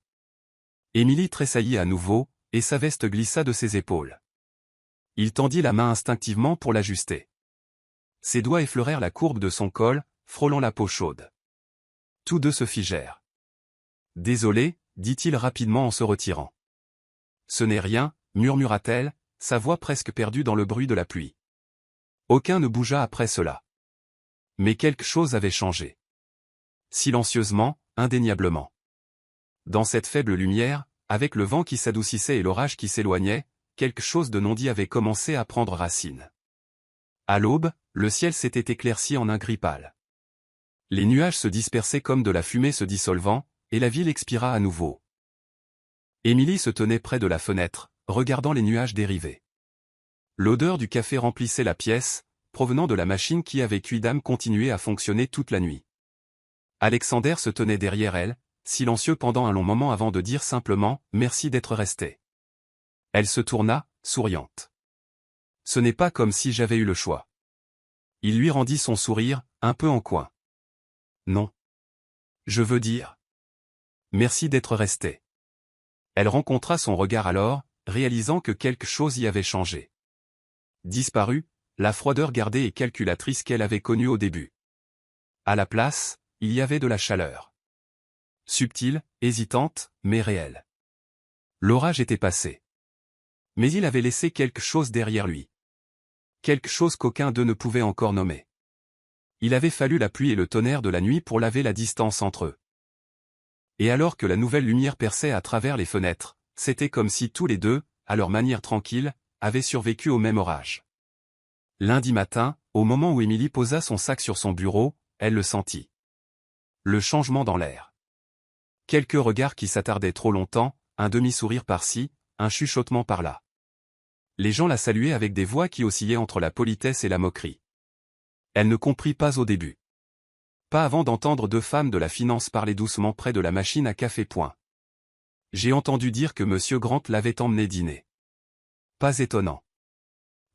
Émilie tressaillit à nouveau, et sa veste glissa de ses épaules. Il tendit la main instinctivement pour l'ajuster. Ses doigts effleurèrent la courbe de son col, frôlant la peau chaude. Tous deux se figèrent. Désolé, dit-il rapidement en se retirant. Ce n'est rien, murmura-t-elle, sa voix presque perdue dans le bruit de la pluie. Aucun ne bougea après cela. Mais quelque chose avait changé. Silencieusement, indéniablement. Dans cette faible lumière, avec le vent qui s'adoucissait et l'orage qui s'éloignait, quelque chose de non-dit avait commencé à prendre racine. À l'aube, le ciel s'était éclairci en un gris pâle. Les nuages se dispersaient comme de la fumée se dissolvant, et la ville expira à nouveau. Émilie se tenait près de la fenêtre, regardant les nuages dériver. L'odeur du café remplissait la pièce, provenant de la machine qui avec Quidam continuait à fonctionner toute la nuit. Alexander se tenait derrière elle, silencieux pendant un long moment avant de dire simplement « Merci d'être resté ». Elle se tourna, souriante. Ce n'est pas comme si j'avais eu le choix. Il lui rendit son sourire, un peu en coin. Non. Je veux dire. Merci d'être resté. Elle rencontra son regard alors, réalisant que quelque chose y avait changé. Disparue, la froideur gardée et calculatrice qu'elle avait connue au début. À la place, il y avait de la chaleur. Subtile, hésitante, mais réelle. L'orage était passé. Mais il avait laissé quelque chose derrière lui. Quelque chose qu'aucun d'eux ne pouvait encore nommer. Il avait fallu la pluie et le tonnerre de la nuit pour laver la distance entre eux. Et alors que la nouvelle lumière perçait à travers les fenêtres, c'était comme si tous les deux, à leur manière tranquille, avaient survécu au même orage. Lundi matin, au moment où Émilie posa son sac sur son bureau, elle le sentit. Le changement dans l'air. Quelques regards qui s'attardaient trop longtemps, un demi-sourire par-ci, un chuchotement par-là. Les gens la saluaient avec des voix qui oscillaient entre la politesse et la moquerie. Elle ne comprit pas au début. Pas avant d'entendre deux femmes de la finance parler doucement près de la machine à café. J'ai entendu dire que M. Grant l'avait emmené dîner. Pas étonnant.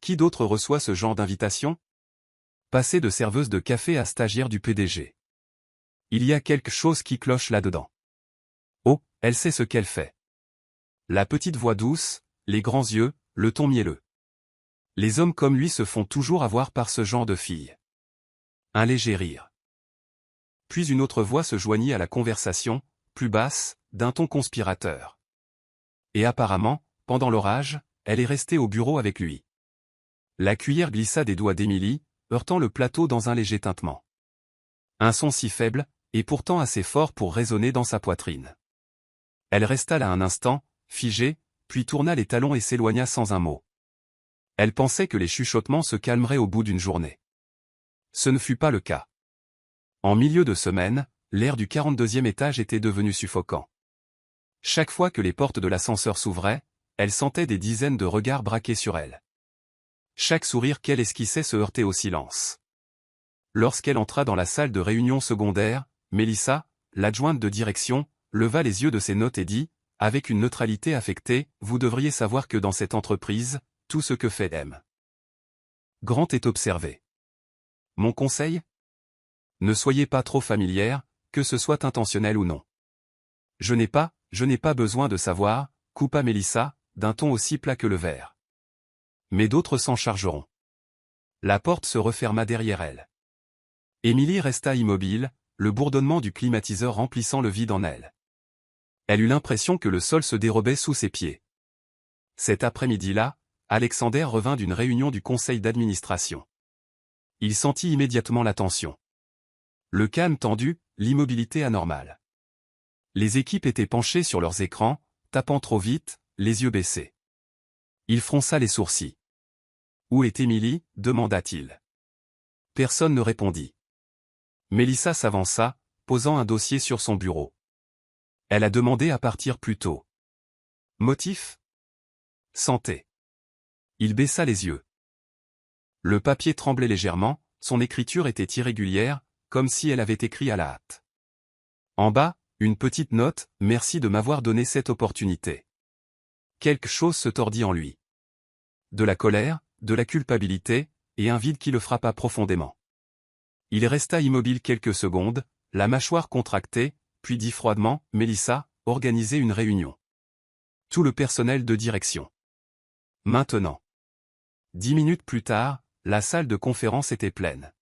Qui d'autre reçoit ce genre d'invitation? Passer de serveuse de café à stagiaire du PDG. Il y a quelque chose qui cloche là-dedans. Oh, elle sait ce qu'elle fait. La petite voix douce, les grands yeux, le ton mielleux. Les hommes comme lui se font toujours avoir par ce genre de fille. Un léger rire. Puis une autre voix se joignit à la conversation, plus basse, d'un ton conspirateur. Et apparemment, pendant l'orage, elle est restée au bureau avec lui. La cuillère glissa des doigts d'Émilie, heurtant le plateau dans un léger tintement. Un son si faible, et pourtant assez fort pour résonner dans sa poitrine. Elle resta là un instant, figée, puis tourna les talons et s'éloigna sans un mot. Elle pensait que les chuchotements se calmeraient au bout d'une journée. Ce ne fut pas le cas. En milieu de semaine, l'air du 42e étage était devenu suffocant. Chaque fois que les portes de l'ascenseur s'ouvraient, elle sentait des dizaines de regards braqués sur elle. Chaque sourire qu'elle esquissait se heurtait au silence. Lorsqu'elle entra dans la salle de réunion secondaire, Mélissa, l'adjointe de direction, leva les yeux de ses notes et dit, avec une neutralité affectée, « Vous devriez savoir que dans cette entreprise, tout ce que fait M. Grant est observé. » Mon conseil? Ne soyez pas trop familière, que ce soit intentionnel ou non. Je n'ai pas besoin de savoir, coupa Mélissa, d'un ton aussi plat que le verre. Mais d'autres s'en chargeront. La porte se referma derrière elle. Émilie resta immobile, le bourdonnement du climatiseur remplissant le vide en elle. Elle eut l'impression que le sol se dérobait sous ses pieds. Cet après-midi-là, Alexander revint d'une réunion du conseil d'administration. Il sentit immédiatement la tension. Le calme tendu, l'immobilité anormale. Les équipes étaient penchées sur leurs écrans, tapant trop vite, les yeux baissés. Il fronça les sourcils. « Où est Émilie » demanda-t-il. Personne ne répondit. Mélissa s'avança, posant un dossier sur son bureau. Elle a demandé à partir plus tôt. Motif? Santé. Il baissa les yeux. Le papier tremblait légèrement, son écriture était irrégulière, comme si elle avait écrit à la hâte. En bas, une petite note, « Merci de m'avoir donné cette opportunité ». Quelque chose se tordit en lui. De la colère, de la culpabilité, et un vide qui le frappa profondément. Il resta immobile quelques secondes, la mâchoire contractée, puis dit froidement, « Mélissa, organisez une réunion. Tout le personnel de direction. Maintenant. » 10 minutes plus tard, la salle de conférence était pleine.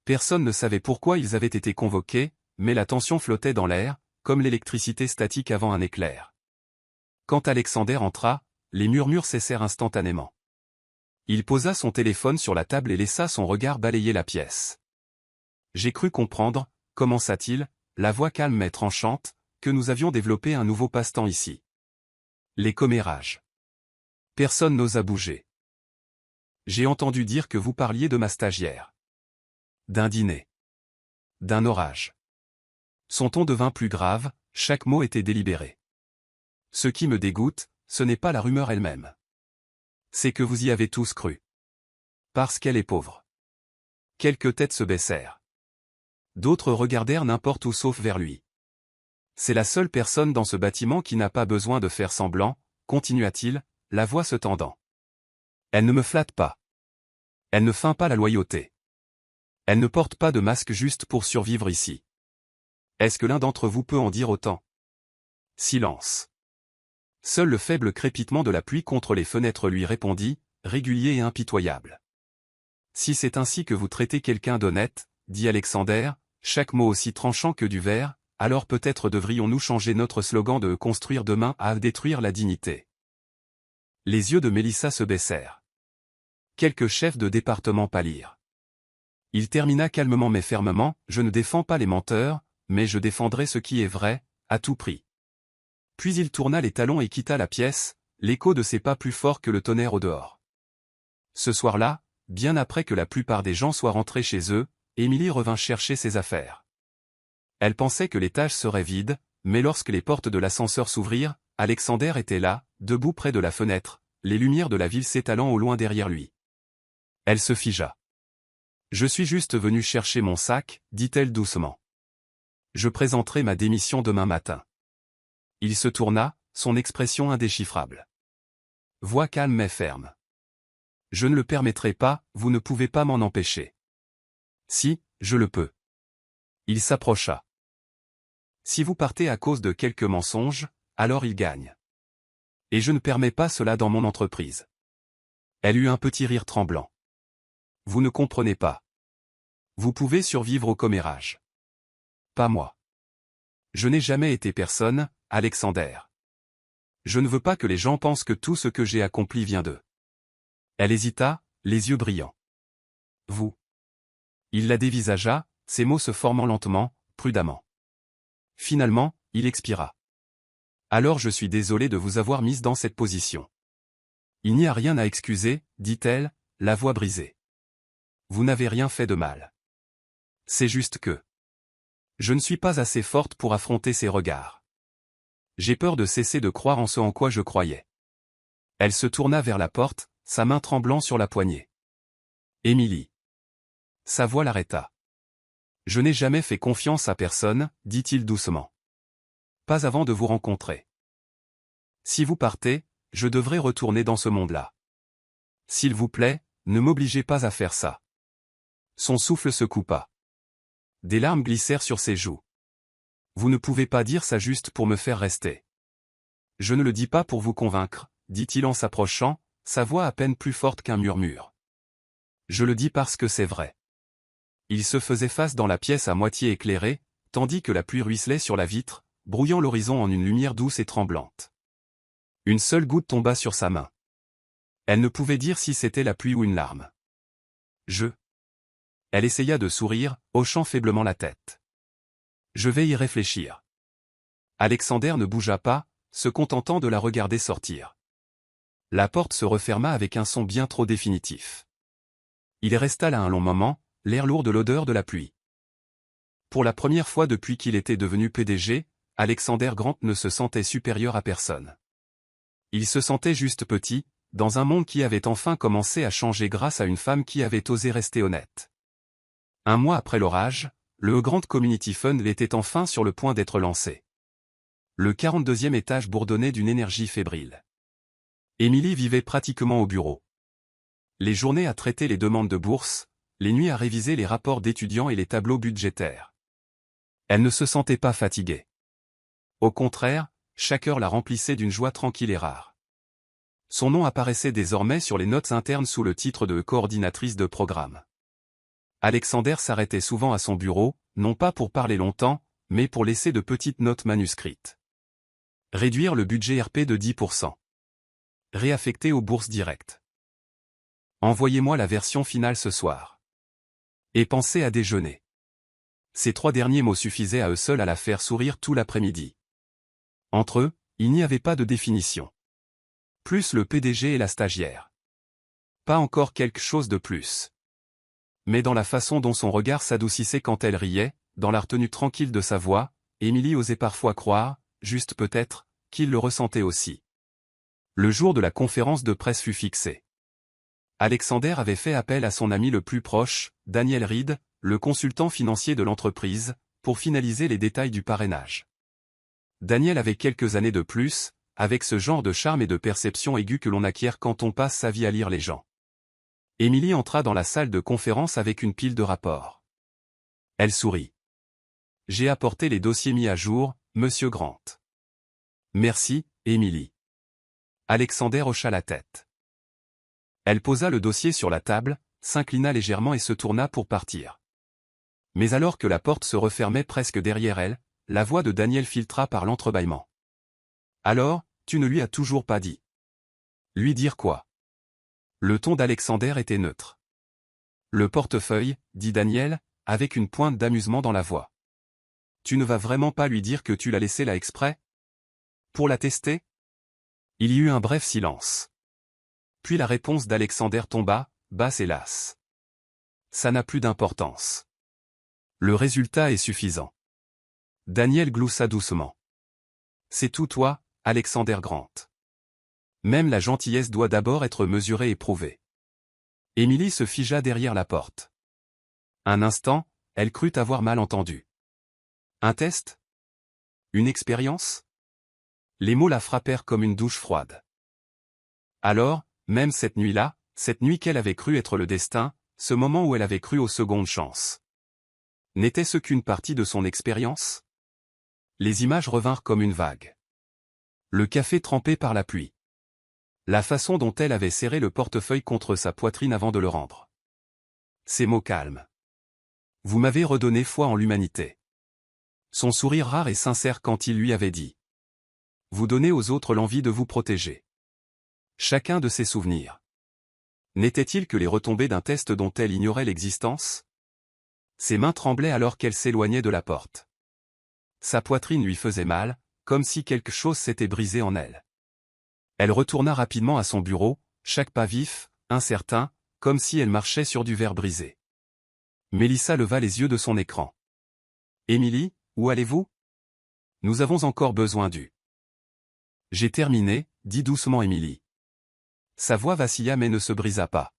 Personne ne savait pourquoi ils avaient été convoqués, mais la tension flottait dans l'air, comme l'électricité statique avant un éclair. Quand Alexander entra, les murmures cessèrent instantanément. Il posa son téléphone sur la table et laissa son regard balayer la pièce. « J'ai cru comprendre, commença-t-il, la voix calme mais tranchante, que nous avions développé un nouveau passe-temps ici. Les commérages. » Personne n'osa bouger. « J'ai entendu dire que vous parliez de ma stagiaire. D'un dîner. D'un orage. » Son ton devint plus grave, chaque mot était délibéré. « Ce qui me dégoûte, ce n'est pas la rumeur elle-même. C'est que vous y avez tous cru. Parce qu'elle est pauvre. » Quelques têtes se baissèrent. D'autres regardèrent n'importe où sauf vers lui. « C'est la seule personne dans ce bâtiment qui n'a pas besoin de faire semblant, » continua-t-il, la voix se tendant. « Elle ne me flatte pas. Elle ne feint pas la loyauté. Elle ne porte pas de masque juste pour survivre ici. Est-ce que l'un d'entre vous peut en dire autant? » Silence. Seul le faible crépitement de la pluie contre les fenêtres lui répondit, régulier et impitoyable. « Si c'est ainsi que vous traitez quelqu'un d'honnête, dit Alexander, chaque mot aussi tranchant que du verre, alors peut-être devrions-nous changer notre slogan de « construire demain à détruire la dignité ». Les yeux de Mélissa se baissèrent. Quelques chefs de département pâlirent. Il termina calmement mais fermement, « Je ne défends pas les menteurs, mais je défendrai ce qui est vrai, à tout prix. » Puis il tourna les talons et quitta la pièce, l'écho de ses pas plus fort que le tonnerre au dehors. Ce soir-là, bien après que la plupart des gens soient rentrés chez eux, Émilie revint chercher ses affaires. Elle pensait que l'étage serait vide, mais lorsque les portes de l'ascenseur s'ouvrirent, Alexander était là, debout près de la fenêtre, les lumières de la ville s'étalant au loin derrière lui. Elle se figea. « Je suis juste venue chercher mon sac, dit-elle doucement. Je présenterai ma démission demain matin. » Il se tourna, son expression indéchiffrable. Voix calme mais ferme. « Je ne le permettrai pas, vous ne pouvez pas m'en empêcher. » « Si, je le peux. » Il s'approcha. « Si vous partez à cause de quelques mensonges, alors il gagne. Et je ne permets pas cela dans mon entreprise. » Elle eut un petit rire tremblant. « Vous ne comprenez pas. Vous pouvez survivre au commérage. Pas moi. Je n'ai jamais été personne, Alexander. Je ne veux pas que les gens pensent que tout ce que j'ai accompli vient d'eux. » Elle hésita, les yeux brillants. « Vous. » Il la dévisagea, ses mots se formant lentement, prudemment. Finalement, il expira. « Alors je suis désolé de vous avoir mise dans cette position. » « Il n'y a rien à excuser, dit-elle, la voix brisée. Vous n'avez rien fait de mal. C'est juste que je ne suis pas assez forte pour affronter ces regards. J'ai peur de cesser de croire en ce en quoi je croyais. » Elle se tourna vers la porte, sa main tremblant sur la poignée. « Émilie. » Sa voix l'arrêta. « Je n'ai jamais fait confiance à personne, dit-il doucement. Pas avant de vous rencontrer. Si vous partez, je devrais retourner dans ce monde-là. S'il vous plaît, ne m'obligez pas à faire ça. » Son souffle se coupa. Des larmes glissèrent sur ses joues. « Vous ne pouvez pas dire ça juste pour me faire rester. Je ne le dis pas pour vous convaincre, dit-il en s'approchant, sa voix à peine plus forte qu'un murmure. Je le dis parce que c'est vrai. » Il se faisait face dans la pièce à moitié éclairée, tandis que la pluie ruisselait sur la vitre, brouillant l'horizon en une lumière douce et tremblante. Une seule goutte tomba sur sa main. Elle ne pouvait dire si c'était la pluie ou une larme. Elle essaya de sourire, hochant faiblement la tête. « Je vais y réfléchir. » Alexander ne bougea pas, se contentant de la regarder sortir. La porte se referma avec un son bien trop définitif. Il resta là un long moment, l'air lourd de l'odeur de la pluie. Pour la première fois depuis qu'il était devenu PDG, Alexander Grant ne se sentait supérieur à personne. Il se sentait juste petit, dans un monde qui avait enfin commencé à changer grâce à une femme qui avait osé rester honnête. Un mois après l'orage, le Grant Community Fund était enfin sur le point d'être lancé. Le 42e étage bourdonnait d'une énergie fébrile. Emily vivait pratiquement au bureau. Les journées à traiter les demandes de bourse, les nuits à réviser les rapports d'étudiants et les tableaux budgétaires. Elle ne se sentait pas fatiguée. Au contraire, chaque heure la remplissait d'une joie tranquille et rare. Son nom apparaissait désormais sur les notes internes sous le titre de coordinatrice de programme. Alexander s'arrêtait souvent à son bureau, non pas pour parler longtemps, mais pour laisser de petites notes manuscrites. Réduire le budget RP de 10%. Réaffecter aux bourses directes. Envoyez-moi la version finale ce soir. Et pensez à déjeuner. Ces 3 derniers mots suffisaient à eux seuls à la faire sourire tout l'après-midi. Entre eux, il n'y avait pas de définition. Plus le PDG et la stagiaire. Pas encore quelque chose de plus. Mais dans la façon dont son regard s'adoucissait quand elle riait, dans la retenue tranquille de sa voix, Emily osait parfois croire, juste peut-être, qu'il le ressentait aussi. Le jour de la conférence de presse fut fixé. Alexander avait fait appel à son ami le plus proche, Daniel Reed, le consultant financier de l'entreprise, pour finaliser les détails du parrainage. Daniel avait quelques années de plus, avec ce genre de charme et de perception aiguë que l'on acquiert quand on passe sa vie à lire les gens. Emily entra dans la salle de conférence avec une pile de rapports. Elle sourit. « J'ai apporté les dossiers mis à jour, Monsieur Grant. »« Merci, Emily. » Alexander hocha la tête. Elle posa le dossier sur la table, s'inclina légèrement et se tourna pour partir. Mais alors que la porte se refermait presque derrière elle, la voix de Daniel filtra par l'entrebâillement. « Alors, tu ne lui as toujours pas dit. » « Lui dire quoi ?» Le ton d'Alexander était neutre. « Le portefeuille, » dit Daniel, avec une pointe d'amusement dans la voix. « Tu ne vas vraiment pas lui dire que tu l'as laissée là exprès ? Pour la tester ?» Il y eut un bref silence. Puis la réponse d'Alexander tomba, basse et lasse. « Ça n'a plus d'importance. Le résultat est suffisant. » Daniel gloussa doucement. « C'est tout toi, Alexander Grant. Même la gentillesse doit d'abord être mesurée et prouvée. » Emily se figea derrière la porte. Un instant, elle crut avoir mal entendu. Un test ? Une expérience ? Les mots la frappèrent comme une douche froide. Alors, même cette nuit-là, cette nuit qu'elle avait cru être le destin, ce moment où elle avait cru aux secondes chances. N'était-ce qu'une partie de son expérience ? Les images revinrent comme une vague. Le café trempé par la pluie. La façon dont elle avait serré le portefeuille contre sa poitrine avant de le rendre. Ces mots calmes. Vous m'avez redonné foi en l'humanité. Son sourire rare et sincère quand il lui avait dit. Vous donnez aux autres l'envie de vous protéger. Chacun de ses souvenirs. N'était-il que les retombées d'un test dont elle ignorait l'existence ? Ses mains tremblaient alors qu'elle s'éloignait de la porte. Sa poitrine lui faisait mal, comme si quelque chose s'était brisé en elle. Elle retourna rapidement à son bureau, chaque pas vif, incertain, comme si elle marchait sur du verre brisé. Mélissa leva les yeux de son écran. « Emily, où allez-vous ? Nous avons encore besoin du... » « J'ai terminé, » dit doucement Emily. Sa voix vacilla mais ne se brisa pas.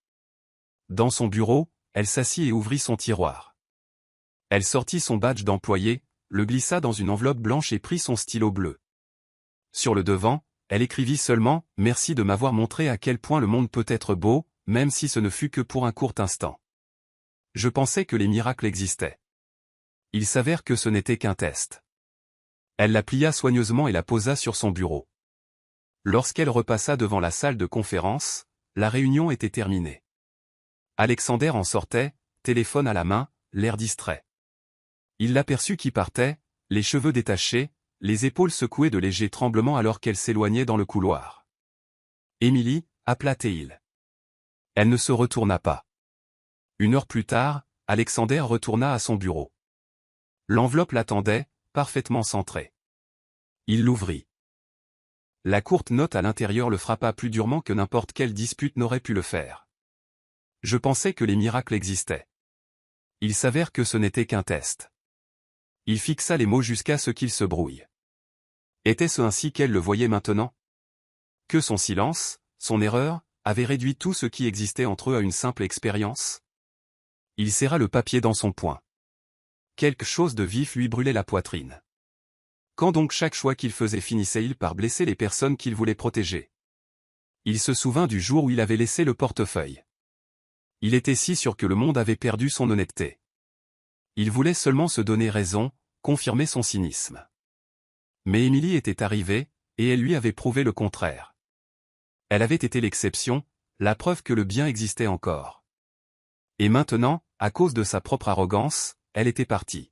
Dans son bureau, elle s'assit et ouvrit son tiroir. Elle sortit son badge d'employé, le glissa dans une enveloppe blanche et prit son stylo bleu. Sur le devant, elle écrivit seulement « Merci de m'avoir montré à quel point le monde peut être beau, même si ce ne fut que pour un court instant. Je pensais que les miracles existaient. Il s'avère que ce n'était qu'un test. » Elle la plia soigneusement et la posa sur son bureau. Lorsqu'elle repassa devant la salle de conférence, la réunion était terminée. Alexander en sortait, téléphone à la main, l'air distrait. Il l'aperçut qui partait, les cheveux détachés, les épaules secouées de légers tremblements alors qu'elle s'éloignait dans le couloir. « Emily » appela-t-il. Elle ne se retourna pas. 1 heure plus tard, Alexander retourna à son bureau. L'enveloppe l'attendait, parfaitement centrée. Il l'ouvrit. La courte note à l'intérieur le frappa plus durement que n'importe quelle dispute n'aurait pu le faire. Je pensais que les miracles existaient. Il s'avère que ce n'était qu'un test. Il fixa les mots jusqu'à ce qu'ils se brouillent. Était-ce ainsi qu'elle le voyait maintenant? Que son silence, son erreur, avait réduit tout ce qui existait entre eux à une simple expérience? Il serra le papier dans son poing. Quelque chose de vif lui brûlait la poitrine. Quand donc chaque choix qu'il faisait finissait-il par blesser les personnes qu'il voulait protéger? Il se souvint du jour où il avait laissé le portefeuille. Il était si sûr que le monde avait perdu son honnêteté. Il voulait seulement se donner raison, confirmer son cynisme. Mais Émilie était arrivée, et elle lui avait prouvé le contraire. Elle avait été l'exception, la preuve que le bien existait encore. Et maintenant, à cause de sa propre arrogance, elle était partie.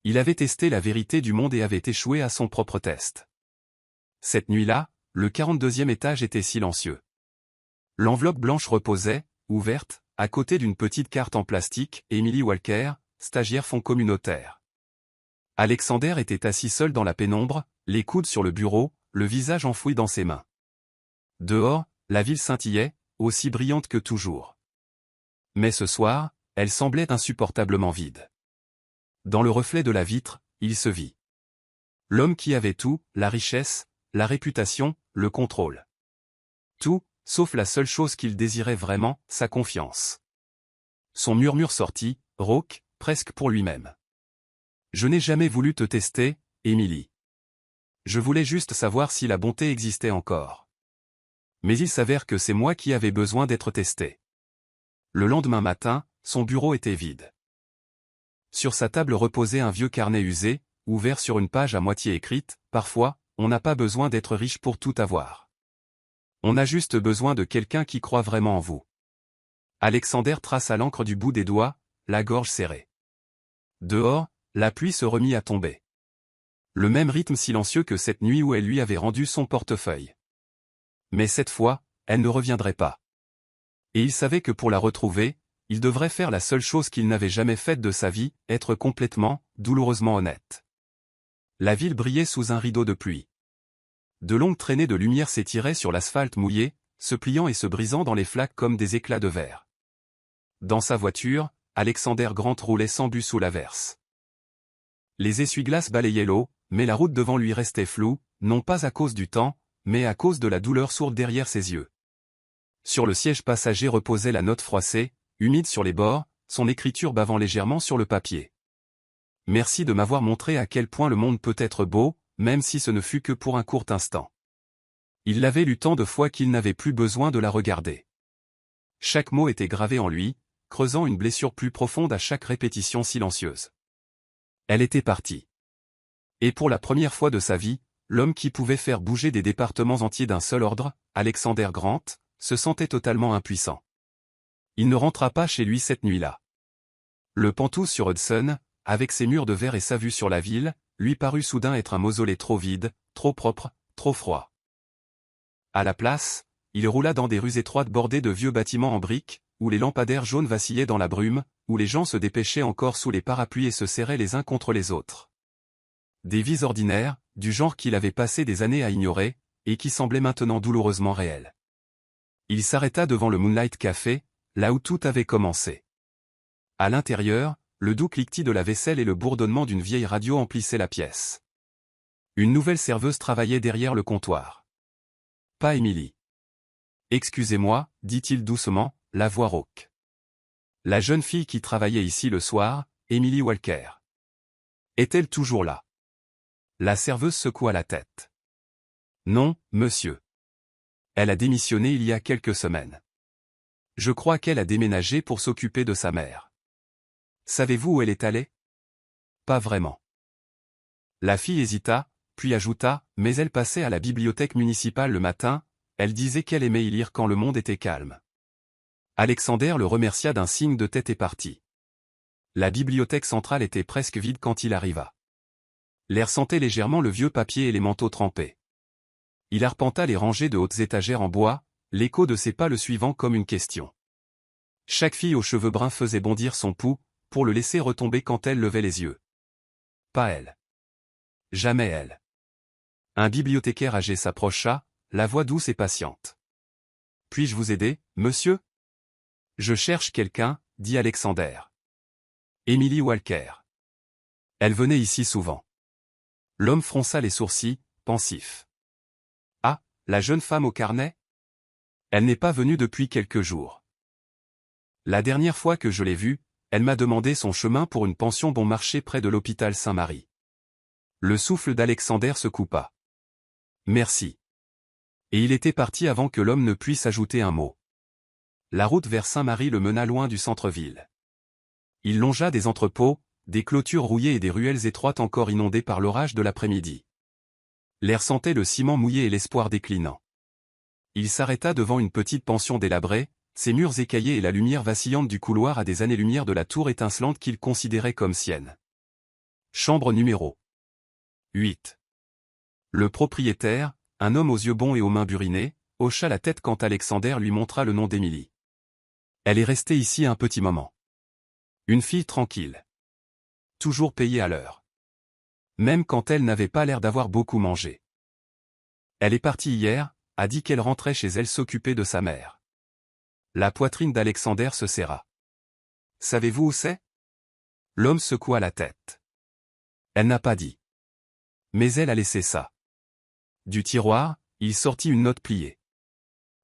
Il avait testé la vérité du monde et avait échoué à son propre test. Cette nuit-là, le 42e étage était silencieux. L'enveloppe blanche reposait, ouverte, à côté d'une petite carte en plastique, Emily Walker, stagiaire fonds communautaire. Alexander était assis seul dans la pénombre, les coudes sur le bureau, le visage enfoui dans ses mains. Dehors, la ville scintillait, aussi brillante que toujours. Mais ce soir, elle semblait insupportablement vide. Dans le reflet de la vitre, il se vit. L'homme qui avait tout, la richesse, la réputation, le contrôle. Tout, sauf la seule chose qu'il désirait vraiment, sa confiance. Son murmure sortit, rauque, presque pour lui-même. Je n'ai jamais voulu te tester, Émilie. Je voulais juste savoir si la bonté existait encore. Mais il s'avère que c'est moi qui avais besoin d'être testé. Le lendemain matin, son bureau était vide. Sur sa table reposait un vieux carnet usé, ouvert sur une page à moitié écrite. Parfois, on n'a pas besoin d'être riche pour tout avoir. On a juste besoin de quelqu'un qui croit vraiment en vous. Alexander traça l'encre du bout des doigts, la gorge serrée. Dehors, la pluie se remit à tomber. Le même rythme silencieux que cette nuit où elle lui avait rendu son portefeuille. Mais cette fois, elle ne reviendrait pas. Et il savait que pour la retrouver, il devrait faire la seule chose qu'il n'avait jamais faite de sa vie, être complètement, douloureusement honnête. La ville brillait sous un rideau de pluie. De longues traînées de lumière s'étiraient sur l'asphalte mouillé, se pliant et se brisant dans les flaques comme des éclats de verre. Dans sa voiture, Alexander Grant roulait sans but sous l'averse. Les essuie-glaces balayaient l'eau, mais la route devant lui restait floue, non pas à cause du temps, mais à cause de la douleur sourde derrière ses yeux. Sur le siège passager reposait la note froissée, humide sur les bords, son écriture bavant légèrement sur le papier. Merci de m'avoir montré à quel point le monde peut être beau, même si ce ne fut que pour un court instant. Il l'avait lu tant de fois qu'il n'avait plus besoin de la regarder. Chaque mot était gravé en lui, creusant une blessure plus profonde à chaque répétition silencieuse. Elle était partie. Et pour la première fois de sa vie, l'homme qui pouvait faire bouger des départements entiers d'un seul ordre, Alexander Grant, se sentait totalement impuissant. Il ne rentra pas chez lui cette nuit-là. Le Penthouse sur Hudson, avec ses murs de verre et sa vue sur la ville, lui parut soudain être un mausolée trop vide, trop propre, trop froid. À la place, il roula dans des rues étroites bordées de vieux bâtiments en briques, où les lampadaires jaunes vacillaient dans la brume, où les gens se dépêchaient encore sous les parapluies et se serraient les uns contre les autres. Des vies ordinaires, du genre qu'il avait passé des années à ignorer, et qui semblaient maintenant douloureusement réelles. Il s'arrêta devant le Moonlight Café, là où tout avait commencé. À l'intérieur, le doux cliquetis de la vaisselle et le bourdonnement d'une vieille radio emplissaient la pièce. Une nouvelle serveuse travaillait derrière le comptoir. Pas Émilie. Excusez-moi, dit-il doucement, la voix rauque. La jeune fille qui travaillait ici le soir, Emily Walker. Est-elle toujours là? La serveuse secoua la tête. Non, monsieur. Elle a démissionné il y a quelques semaines. Je crois qu'elle a déménagé pour s'occuper de sa mère. Savez-vous où elle est allée? Pas vraiment. La fille hésita, puis ajouta, mais elle passait à la bibliothèque municipale le matin, elle disait qu'elle aimait y lire quand le monde était calme. Alexander le remercia d'un signe de tête et partit. La bibliothèque centrale était presque vide quand il arriva. L'air sentait légèrement le vieux papier et les manteaux trempés. Il arpenta les rangées de hautes étagères en bois, l'écho de ses pas le suivant comme une question. Chaque fille aux cheveux bruns faisait bondir son pouls, pour le laisser retomber quand elle levait les yeux. Pas elle. Jamais elle. Un bibliothécaire âgé s'approcha, la voix douce et patiente. Puis-je vous aider, monsieur? Je cherche quelqu'un, dit Alexander. Emily Walker. Elle venait ici souvent. L'homme fronça les sourcils, pensif. Ah, la jeune femme au carnet? Elle n'est pas venue depuis quelques jours. La dernière fois que je l'ai vue, elle m'a demandé son chemin pour une pension bon marché près de l'hôpital Saint-Marie. Le souffle d'Alexander se coupa. Merci. Et il était parti avant que l'homme ne puisse ajouter un mot. La route vers Saint-Marie le mena loin du centre-ville. Il longea des entrepôts, des clôtures rouillées et des ruelles étroites encore inondées par l'orage de l'après-midi. L'air sentait le ciment mouillé et l'espoir déclinant. Il s'arrêta devant une petite pension délabrée, ses murs écaillés et la lumière vacillante du couloir à des années-lumière de la tour étincelante qu'il considérait comme sienne. Chambre numéro 8. Le propriétaire, un homme aux yeux bons et aux mains burinées, hocha la tête quand Alexander lui montra le nom d'Émilie. Elle est restée ici un petit moment. Une fille tranquille. Toujours payée à l'heure. Même quand elle n'avait pas l'air d'avoir beaucoup mangé. Elle est partie hier, a dit qu'elle rentrait chez elle s'occuper de sa mère. La poitrine d'Alexander se serra. Savez-vous où c'est? L'homme secoua la tête. Elle n'a pas dit. Mais elle a laissé ça. Du tiroir, il sortit une note pliée.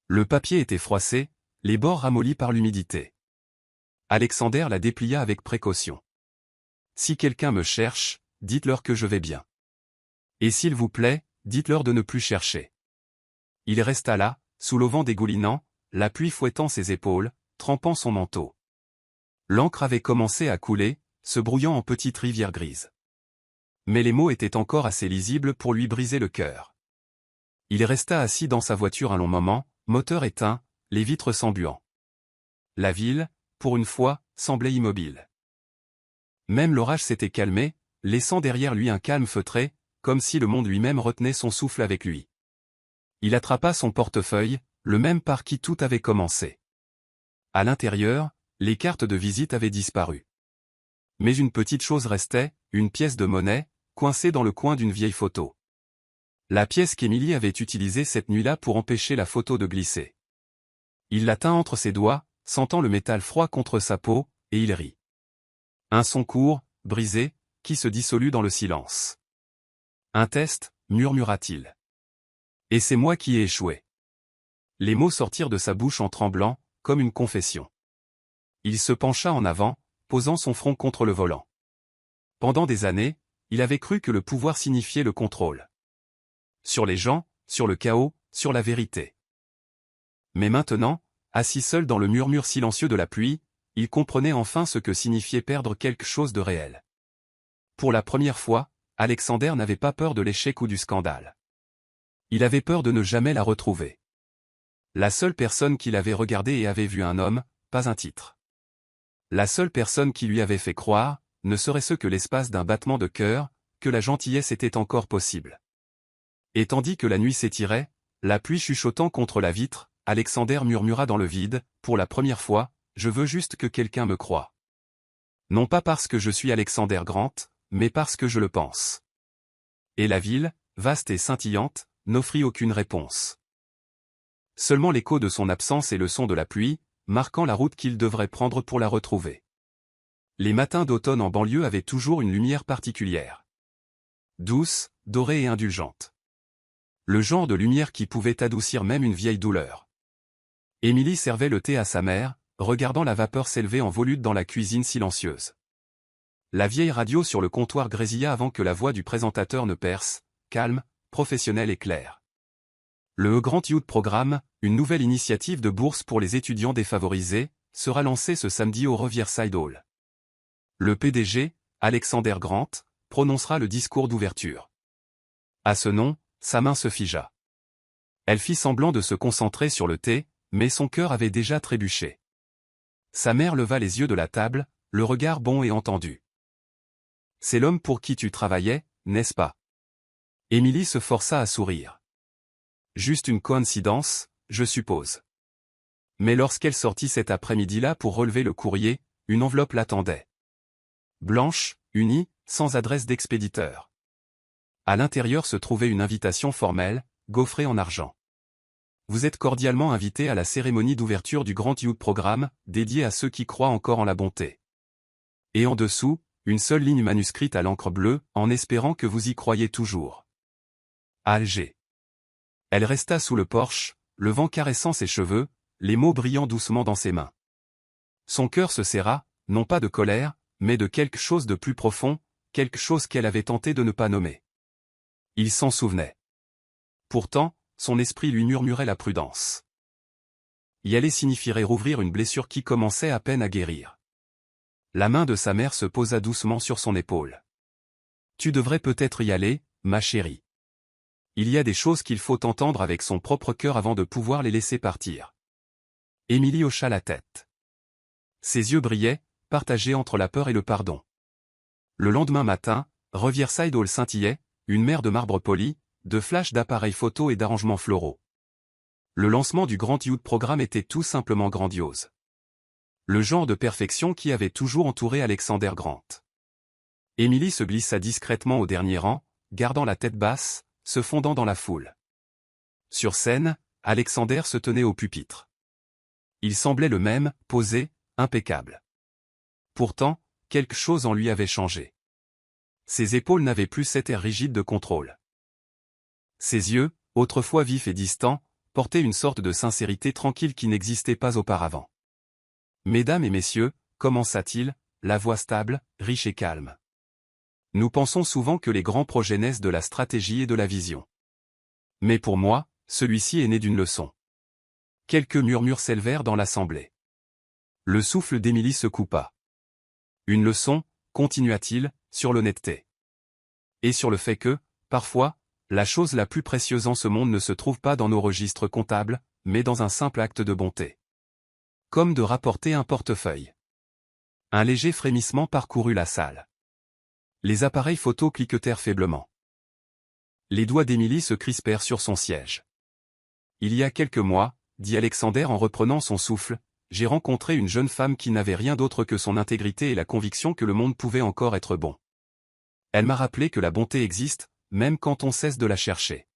Le papier était froissé, les bords ramollis par l'humidité. Alexander la déplia avec précaution. Si quelqu'un me cherche, dites-leur que je vais bien. Et s'il vous plaît, dites-leur de ne plus chercher. Il resta là, sous l'auvent dégoulinant, la pluie fouettant ses épaules, trempant son manteau. L'encre avait commencé à couler, se brouillant en petites rivières grises. Mais les mots étaient encore assez lisibles pour lui briser le cœur. Il resta assis dans sa voiture un long moment, moteur éteint, les vitres s'embuant. La ville, pour une fois, semblait immobile. Même l'orage s'était calmé, laissant derrière lui un calme feutré, comme si le monde lui-même retenait son souffle avec lui. Il attrapa son portefeuille, le même par qui tout avait commencé. À l'intérieur, les cartes de visite avaient disparu. Mais une petite chose restait, une pièce de monnaie, coincée dans le coin d'une vieille photo. La pièce qu'Émilie avait utilisée cette nuit-là pour empêcher la photo de glisser. Il la tint entre ses doigts, sentant le métal froid contre sa peau, et il rit. Un son court, brisé, qui se dissolut dans le silence. Un test, murmura-t-il. Et c'est moi qui ai échoué. Les mots sortirent de sa bouche en tremblant, comme une confession. Il se pencha en avant, posant son front contre le volant. Pendant des années, il avait cru que le pouvoir signifiait le contrôle. Sur les gens, sur le chaos, sur la vérité. Mais maintenant, assis seul dans le murmure silencieux de la pluie, il comprenait enfin ce que signifiait perdre quelque chose de réel. Pour la première fois, Alexander n'avait pas peur de l'échec ou du scandale. Il avait peur de ne jamais la retrouver. La seule personne qu'il avait regardée et avait vu un homme, pas un titre. La seule personne qui lui avait fait croire, ne serait-ce que l'espace d'un battement de cœur, que la gentillesse était encore possible. Et tandis que la nuit s'étirait, la pluie chuchotant contre la vitre, Alexander murmura dans le vide, pour la première fois, « Je veux juste que quelqu'un me croie. Non pas parce que je suis Alexander Grant, mais parce que je le pense. » Et la ville, vaste et scintillante, n'offrit aucune réponse. Seulement l'écho de son absence et le son de la pluie, marquant la route qu'il devrait prendre pour la retrouver. Les matins d'automne en banlieue avaient toujours une lumière particulière. Douce, dorée et indulgente. Le genre de lumière qui pouvait adoucir même une vieille douleur. Émilie servait le thé à sa mère, regardant la vapeur s'élever en volute dans la cuisine silencieuse. La vieille radio sur le comptoir grésilla avant que la voix du présentateur ne perce, calme, professionnelle et claire. Le Grand Youth Programme, une nouvelle initiative de bourse pour les étudiants défavorisés, sera lancée ce samedi au Riverside Hall. Le PDG, Alexander Grant, prononcera le discours d'ouverture. À ce nom, sa main se figea. Elle fit semblant de se concentrer sur le thé, mais son cœur avait déjà trébuché. Sa mère leva les yeux de la table, le regard bon et entendu. « C'est l'homme pour qui tu travaillais, n'est-ce pas ?» Émilie se força à sourire. « Juste une coïncidence, je suppose. » Mais lorsqu'elle sortit cet après-midi-là pour relever le courrier, une enveloppe l'attendait. Blanche, unie, sans adresse d'expéditeur. À l'intérieur se trouvait une invitation formelle, gaufrée en argent. Vous êtes cordialement invité à la cérémonie d'ouverture du Grand Youth Programme, dédié à ceux qui croient encore en la bonté. Et en dessous, une seule ligne manuscrite à l'encre bleue, en espérant que vous y croyiez toujours. À Alger. Elle resta sous le porche, le vent caressant ses cheveux, les mots brillant doucement dans ses mains. Son cœur se serra, non pas de colère, mais de quelque chose de plus profond, quelque chose qu'elle avait tenté de ne pas nommer. Il s'en souvenait. Pourtant, son esprit lui murmurait la prudence. Y aller signifierait rouvrir une blessure qui commençait à peine à guérir. La main de sa mère se posa doucement sur son épaule. Tu devrais peut-être y aller, ma chérie. Il y a des choses qu'il faut entendre avec son propre cœur avant de pouvoir les laisser partir. Émilie hocha la tête. Ses yeux brillaient, partagés entre la peur et le pardon. Le lendemain matin, Riverside Hall scintillait, une mer de marbre poli, de flashs d'appareils photo et d'arrangements floraux. Le lancement du Grand Youth Programme était tout simplement grandiose. Le genre de perfection qui avait toujours entouré Alexander Grant. Émilie se glissa discrètement au dernier rang, gardant la tête basse, se fondant dans la foule. Sur scène, Alexander se tenait au pupitre. Il semblait le même, posé, impeccable. Pourtant, quelque chose en lui avait changé. Ses épaules n'avaient plus cet air rigide de contrôle. Ses yeux, autrefois vifs et distants, portaient une sorte de sincérité tranquille qui n'existait pas auparavant. « Mesdames et messieurs », commença-t-il, la voix stable, riche et calme. Nous pensons souvent que les grands projets naissent de la stratégie et de la vision. Mais pour moi, celui-ci est né d'une leçon. Quelques murmures s'élevèrent dans l'assemblée. Le souffle d'Émilie se coupa. Une leçon, continua-t-il, sur l'honnêteté. Et sur le fait que, parfois, la chose la plus précieuse en ce monde ne se trouve pas dans nos registres comptables, mais dans un simple acte de bonté. Comme de rapporter un portefeuille. Un léger frémissement parcourut la salle. Les appareils photo cliquetèrent faiblement. Les doigts d'Émilie se crispèrent sur son siège. Il y a quelques mois, dit Alexander en reprenant son souffle, j'ai rencontré une jeune femme qui n'avait rien d'autre que son intégrité et la conviction que le monde pouvait encore être bon. Elle m'a rappelé que la bonté existe, même quand on cesse de la chercher.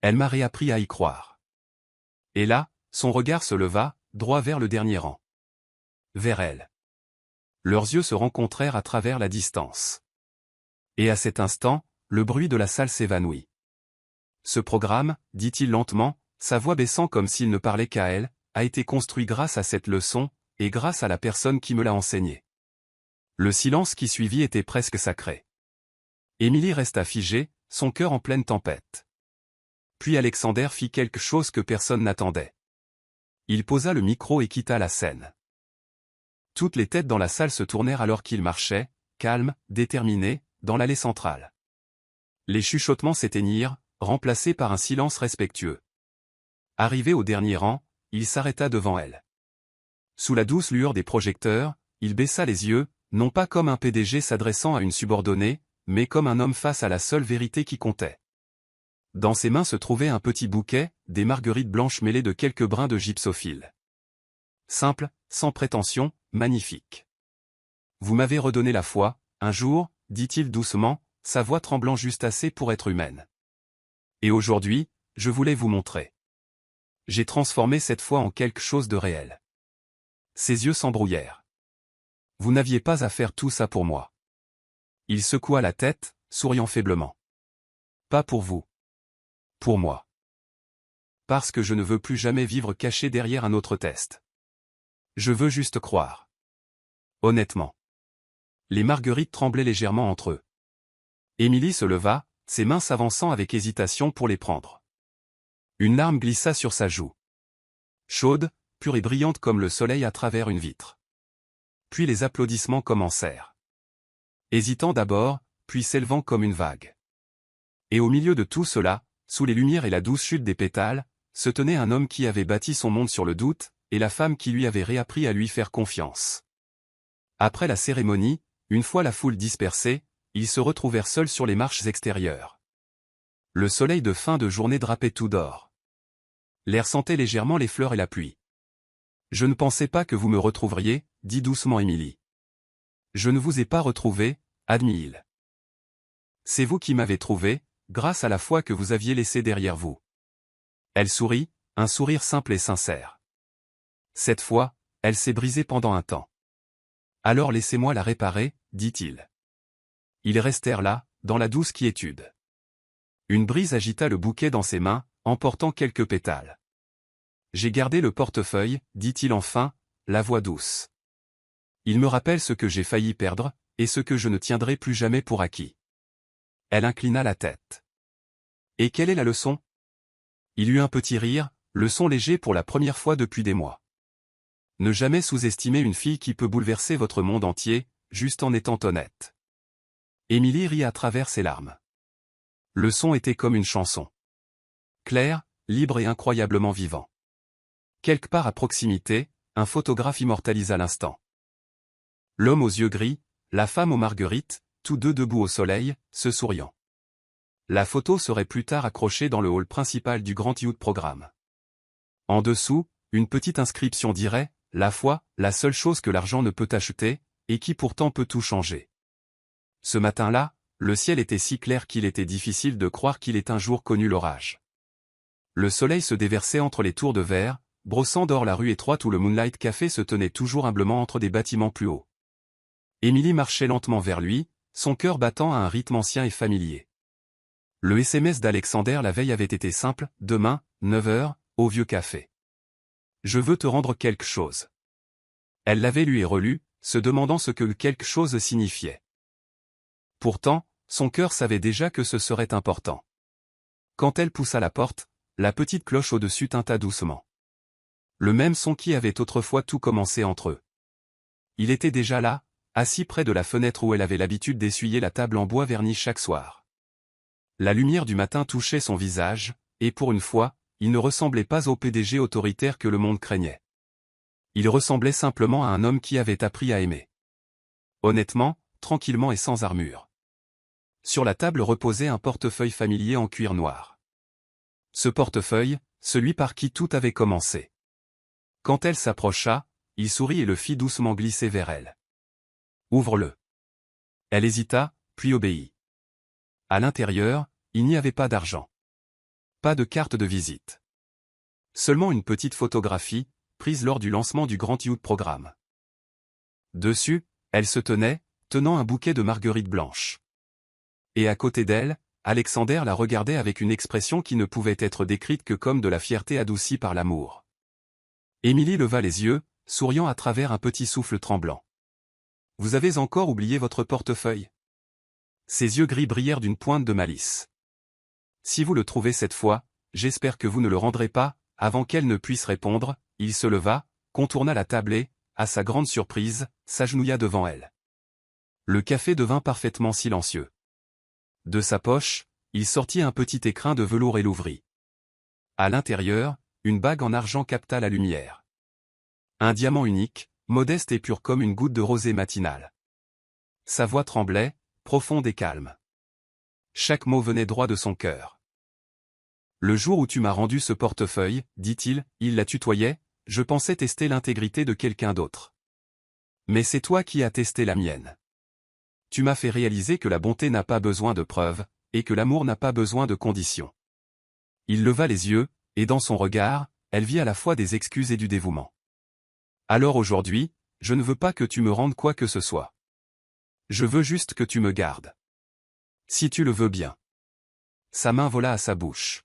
Elle m'a réappris à y croire. Et là, son regard se leva, droit vers le dernier rang. Vers elle. Leurs yeux se rencontrèrent à travers la distance. Et à cet instant, le bruit de la salle s'évanouit. Ce programme, dit-il lentement, sa voix baissant comme s'il ne parlait qu'à elle, a été construit grâce à cette leçon, et grâce à la personne qui me l'a enseigné. Le silence qui suivit était presque sacré. Émilie resta figée, son cœur en pleine tempête. Puis Alexander fit quelque chose que personne n'attendait. Il posa le micro et quitta la scène. Toutes les têtes dans la salle se tournèrent alors qu'il marchait, calme, déterminé, dans l'allée centrale. Les chuchotements s'éteignirent, remplacés par un silence respectueux. Arrivé au dernier rang, il s'arrêta devant elle. Sous la douce lueur des projecteurs, il baissa les yeux, non pas comme un PDG s'adressant à une subordonnée, mais comme un homme face à la seule vérité qui comptait. Dans ses mains se trouvait un petit bouquet, des marguerites blanches mêlées de quelques brins de gypsophile. Simple, sans prétention, magnifique. Vous m'avez redonné la foi, un jour, dit-il doucement, sa voix tremblant juste assez pour être humaine. Et aujourd'hui, je voulais vous montrer. J'ai transformé cette foi en quelque chose de réel. Ses yeux s'embrouillèrent. Vous n'aviez pas à faire tout ça pour moi. Il secoua la tête, souriant faiblement. Pas pour vous. Pour moi. Parce que je ne veux plus jamais vivre caché derrière un autre test. Je veux juste croire. Honnêtement. Les marguerites tremblaient légèrement entre eux. Émilie se leva, ses mains s'avançant avec hésitation pour les prendre. Une larme glissa sur sa joue. Chaude, pure et brillante comme le soleil à travers une vitre. Puis les applaudissements commencèrent. Hésitant d'abord, puis s'élevant comme une vague. Et au milieu de tout cela, sous les lumières et la douce chute des pétales, se tenait un homme qui avait bâti son monde sur le doute, et la femme qui lui avait réappris à lui faire confiance. Après la cérémonie, une fois la foule dispersée, ils se retrouvèrent seuls sur les marches extérieures. Le soleil de fin de journée drapait tout d'or. L'air sentait légèrement les fleurs et la pluie. « Je ne pensais pas que vous me retrouveriez, » dit doucement Émilie. « Je ne vous ai pas retrouvé, » admit-il. « C'est vous qui m'avez trouvé, grâce à la foi que vous aviez laissée derrière vous. » Elle sourit, un sourire simple et sincère. Cette fois, elle s'est brisée pendant un temps. Alors laissez-moi la réparer, dit-il. Ils restèrent là, dans la douce quiétude. Une brise agita le bouquet dans ses mains, emportant quelques pétales. J'ai gardé le portefeuille, dit-il enfin, la voix douce. Il me rappelle ce que j'ai failli perdre, et ce que je ne tiendrai plus jamais pour acquis. Elle inclina la tête. Et quelle est la leçon? Il eut un petit rire, leçon léger pour la première fois depuis des mois. Ne jamais sous-estimer une fille qui peut bouleverser votre monde entier, juste en étant honnête. Émilie rit à travers ses larmes. Le son était comme une chanson. Clair, libre et incroyablement vivant. Quelque part à proximité, un photographe immortalisa l'instant. L'homme aux yeux gris, la femme aux marguerites, tous deux debout au soleil, se souriant. La photo serait plus tard accrochée dans le hall principal du Grand Youth Programme. En dessous, une petite inscription dirait « La foi, la seule chose que l'argent ne peut acheter, et qui pourtant peut tout changer ». Ce matin-là, le ciel était si clair qu'il était difficile de croire qu'il ait un jour connu l'orage. Le soleil se déversait entre les tours de verre, brossant d'or la rue étroite où le Moonlight Café se tenait toujours humblement entre des bâtiments plus hauts. Émilie marchait lentement vers lui, son cœur battant à un rythme ancien et familier. Le SMS d'Alexander la veille avait été simple, demain, 9h, au vieux café. Je veux te rendre quelque chose. Elle l'avait lu et relu, se demandant ce que quelque chose signifiait. Pourtant, son cœur savait déjà que ce serait important. Quand elle poussa la porte, la petite cloche au-dessus tinta doucement. Le même son qui avait autrefois tout commencé entre eux. Il était déjà là, assis près de la fenêtre où elle avait l'habitude d'essuyer la table en bois verni chaque soir. La lumière du matin touchait son visage, et pour une fois, il ne ressemblait pas au PDG autoritaire que le monde craignait. Il ressemblait simplement à un homme qui avait appris à aimer. Honnêtement, tranquillement et sans armure. Sur la table reposait un portefeuille familier en cuir noir. Ce portefeuille, celui par qui tout avait commencé. Quand elle s'approcha, il sourit et le fit doucement glisser vers elle. « Ouvre-le. » Elle hésita, puis obéit. À l'intérieur, il n'y avait pas d'argent. Pas de carte de visite. Seulement une petite photographie, prise lors du lancement du Grand Youth Programme. Dessus, elle se tenait, tenant un bouquet de marguerites blanches. Et à côté d'elle, Alexander la regardait avec une expression qui ne pouvait être décrite que comme de la fierté adoucie par l'amour. Émilie leva les yeux, souriant à travers un petit souffle tremblant. « Vous avez encore oublié votre portefeuille ?» Ses yeux gris brillèrent d'une pointe de malice. « Si vous le trouvez cette fois, j'espère que vous ne le rendrez pas. » Avant qu'elle ne puisse répondre, il se leva, contourna la table et, à sa grande surprise, s'agenouilla devant elle. Le café devint parfaitement silencieux. De sa poche, il sortit un petit écrin de velours et l'ouvrit. À l'intérieur, une bague en argent capta la lumière. Un diamant unique, modeste et pur comme une goutte de rosée matinale. Sa voix tremblait, profonde et calme. Chaque mot venait droit de son cœur. « Le jour où tu m'as rendu ce portefeuille, dit-il, il la tutoyait, je pensais tester l'intégrité de quelqu'un d'autre. Mais c'est toi qui as testé la mienne. Tu m'as fait réaliser que la bonté n'a pas besoin de preuves, et que l'amour n'a pas besoin de conditions. » Il leva les yeux, et dans son regard, elle vit à la fois des excuses et du dévouement. « Alors aujourd'hui, je ne veux pas que tu me rendes quoi que ce soit. Je veux juste que tu me gardes. Si tu le veux bien. » Sa main vola à sa bouche.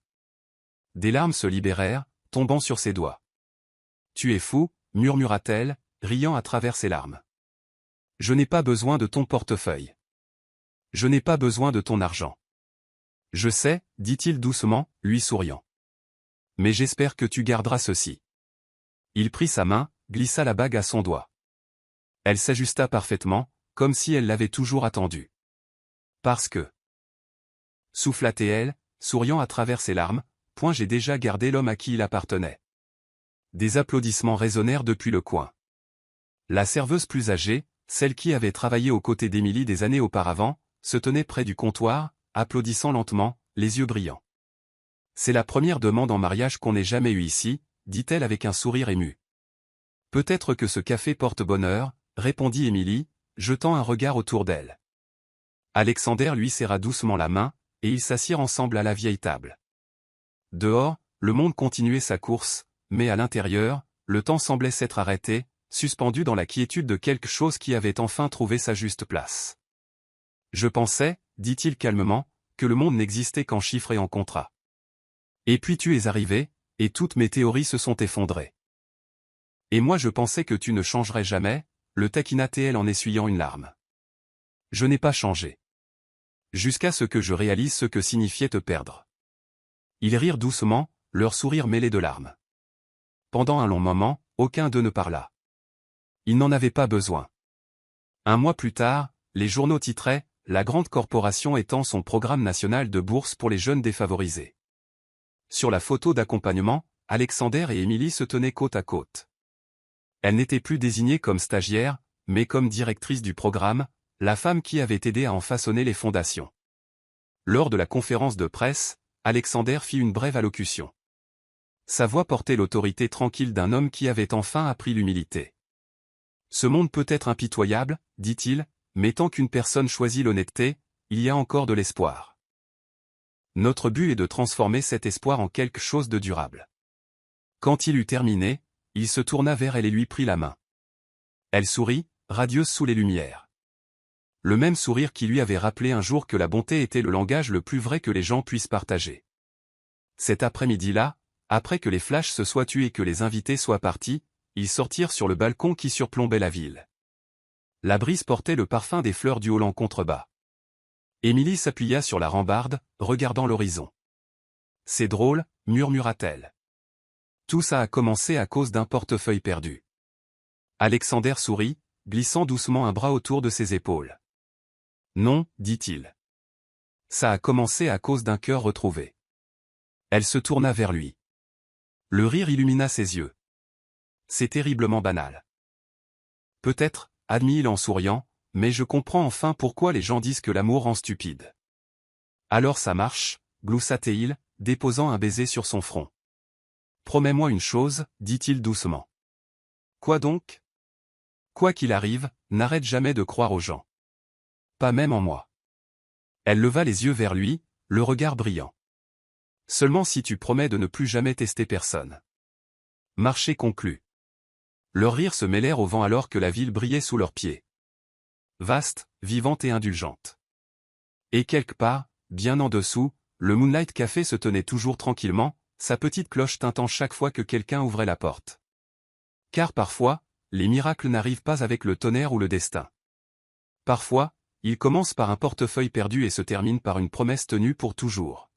Des larmes se libérèrent, tombant sur ses doigts. « Tu es fou, » murmura-t-elle, riant à travers ses larmes. « Je n'ai pas besoin de ton portefeuille. Je n'ai pas besoin de ton argent. Je sais, dit-il doucement, lui souriant. Mais j'espère que tu garderas ceci. » Il prit sa main, glissa la bague à son doigt. Elle s'ajusta parfaitement, comme si elle l'avait toujours attendu. Parce que... Souffla-t-elle, souriant à travers ses larmes, point j'ai déjà gardé l'homme à qui il appartenait. Des applaudissements résonnèrent depuis le coin. La serveuse plus âgée, celle qui avait travaillé aux côtés d'Émilie des années auparavant, se tenait près du comptoir, applaudissant lentement, les yeux brillants. « C'est la première demande en mariage qu'on ait jamais eue ici, » dit-elle avec un sourire ému. « Peut-être que ce café porte bonheur, » répondit Émilie, jetant un regard autour d'elle. Alexander lui serra doucement la main, et ils s'assirent ensemble à la vieille table. Dehors, le monde continuait sa course, mais à l'intérieur, le temps semblait s'être arrêté, suspendu dans la quiétude de quelque chose qui avait enfin trouvé sa juste place. Je pensais, dit-il calmement, que le monde n'existait qu'en chiffres et en contrats. Et puis tu es arrivé, et toutes mes théories se sont effondrées. Et moi je pensais que tu ne changerais jamais, le taquina TL en essuyant une larme. Je n'ai pas changé. Jusqu'à ce que je réalise ce que signifiait te perdre. Ils rirent doucement, leur sourire mêlé de larmes. Pendant un long moment, aucun d'eux ne parla. Ils n'en avaient pas besoin. Un mois plus tard, les journaux titraient « La grande corporation étend son programme national de bourse pour les jeunes défavorisés ». Sur la photo d'accompagnement, Alexander et Émilie se tenaient côte à côte. Elle n'était plus désignée comme stagiaire, mais comme directrice du programme, la femme qui avait aidé à en façonner les fondations. Lors de la conférence de presse, Alexander fit une brève allocution. Sa voix portait l'autorité tranquille d'un homme qui avait enfin appris l'humilité. Ce monde peut être impitoyable, dit-il, mais tant qu'une personne choisit l'honnêteté, il y a encore de l'espoir. Notre but est de transformer cet espoir en quelque chose de durable. Quand il eut terminé, il se tourna vers elle et lui prit la main. Elle sourit, radieuse sous les lumières. Le même sourire qui lui avait rappelé un jour que la bonté était le langage le plus vrai que les gens puissent partager. Cet après-midi-là, après que les flashs se soient tus et que les invités soient partis, ils sortirent sur le balcon qui surplombait la ville. La brise portait le parfum des fleurs du haut en contrebas. Émilie s'appuya sur la rambarde, regardant l'horizon. « C'est drôle, murmura-t-elle. Tout ça a commencé à cause d'un portefeuille perdu. » Alexander sourit, glissant doucement un bras autour de ses épaules. « Non, dit-il. Ça a commencé à cause d'un cœur retrouvé. » Elle se tourna vers lui. Le rire illumina ses yeux. « C'est terriblement banal. »« Peut-être, admit-il en souriant, mais je comprends enfin pourquoi les gens disent que l'amour rend stupide. »« Alors ça marche, gloussa-t-il, déposant un baiser sur son front. »« Promets-moi une chose, dit-il doucement. »« Quoi donc ? » ?»« Quoi qu'il arrive, n'arrête jamais de croire aux gens. Pas même en moi. » Elle leva les yeux vers lui, le regard brillant. « Seulement si tu promets de ne plus jamais tester personne. » Marché conclu. Leurs rires se mêlèrent au vent alors que la ville brillait sous leurs pieds. Vaste, vivante et indulgente. Et quelque part, bien en dessous, le Moonlight Café se tenait toujours tranquillement, sa petite cloche tintant chaque fois que quelqu'un ouvrait la porte. Car parfois, les miracles n'arrivent pas avec le tonnerre ou le destin. Parfois, ils commencent par un portefeuille perdu et se terminent par une promesse tenue pour toujours.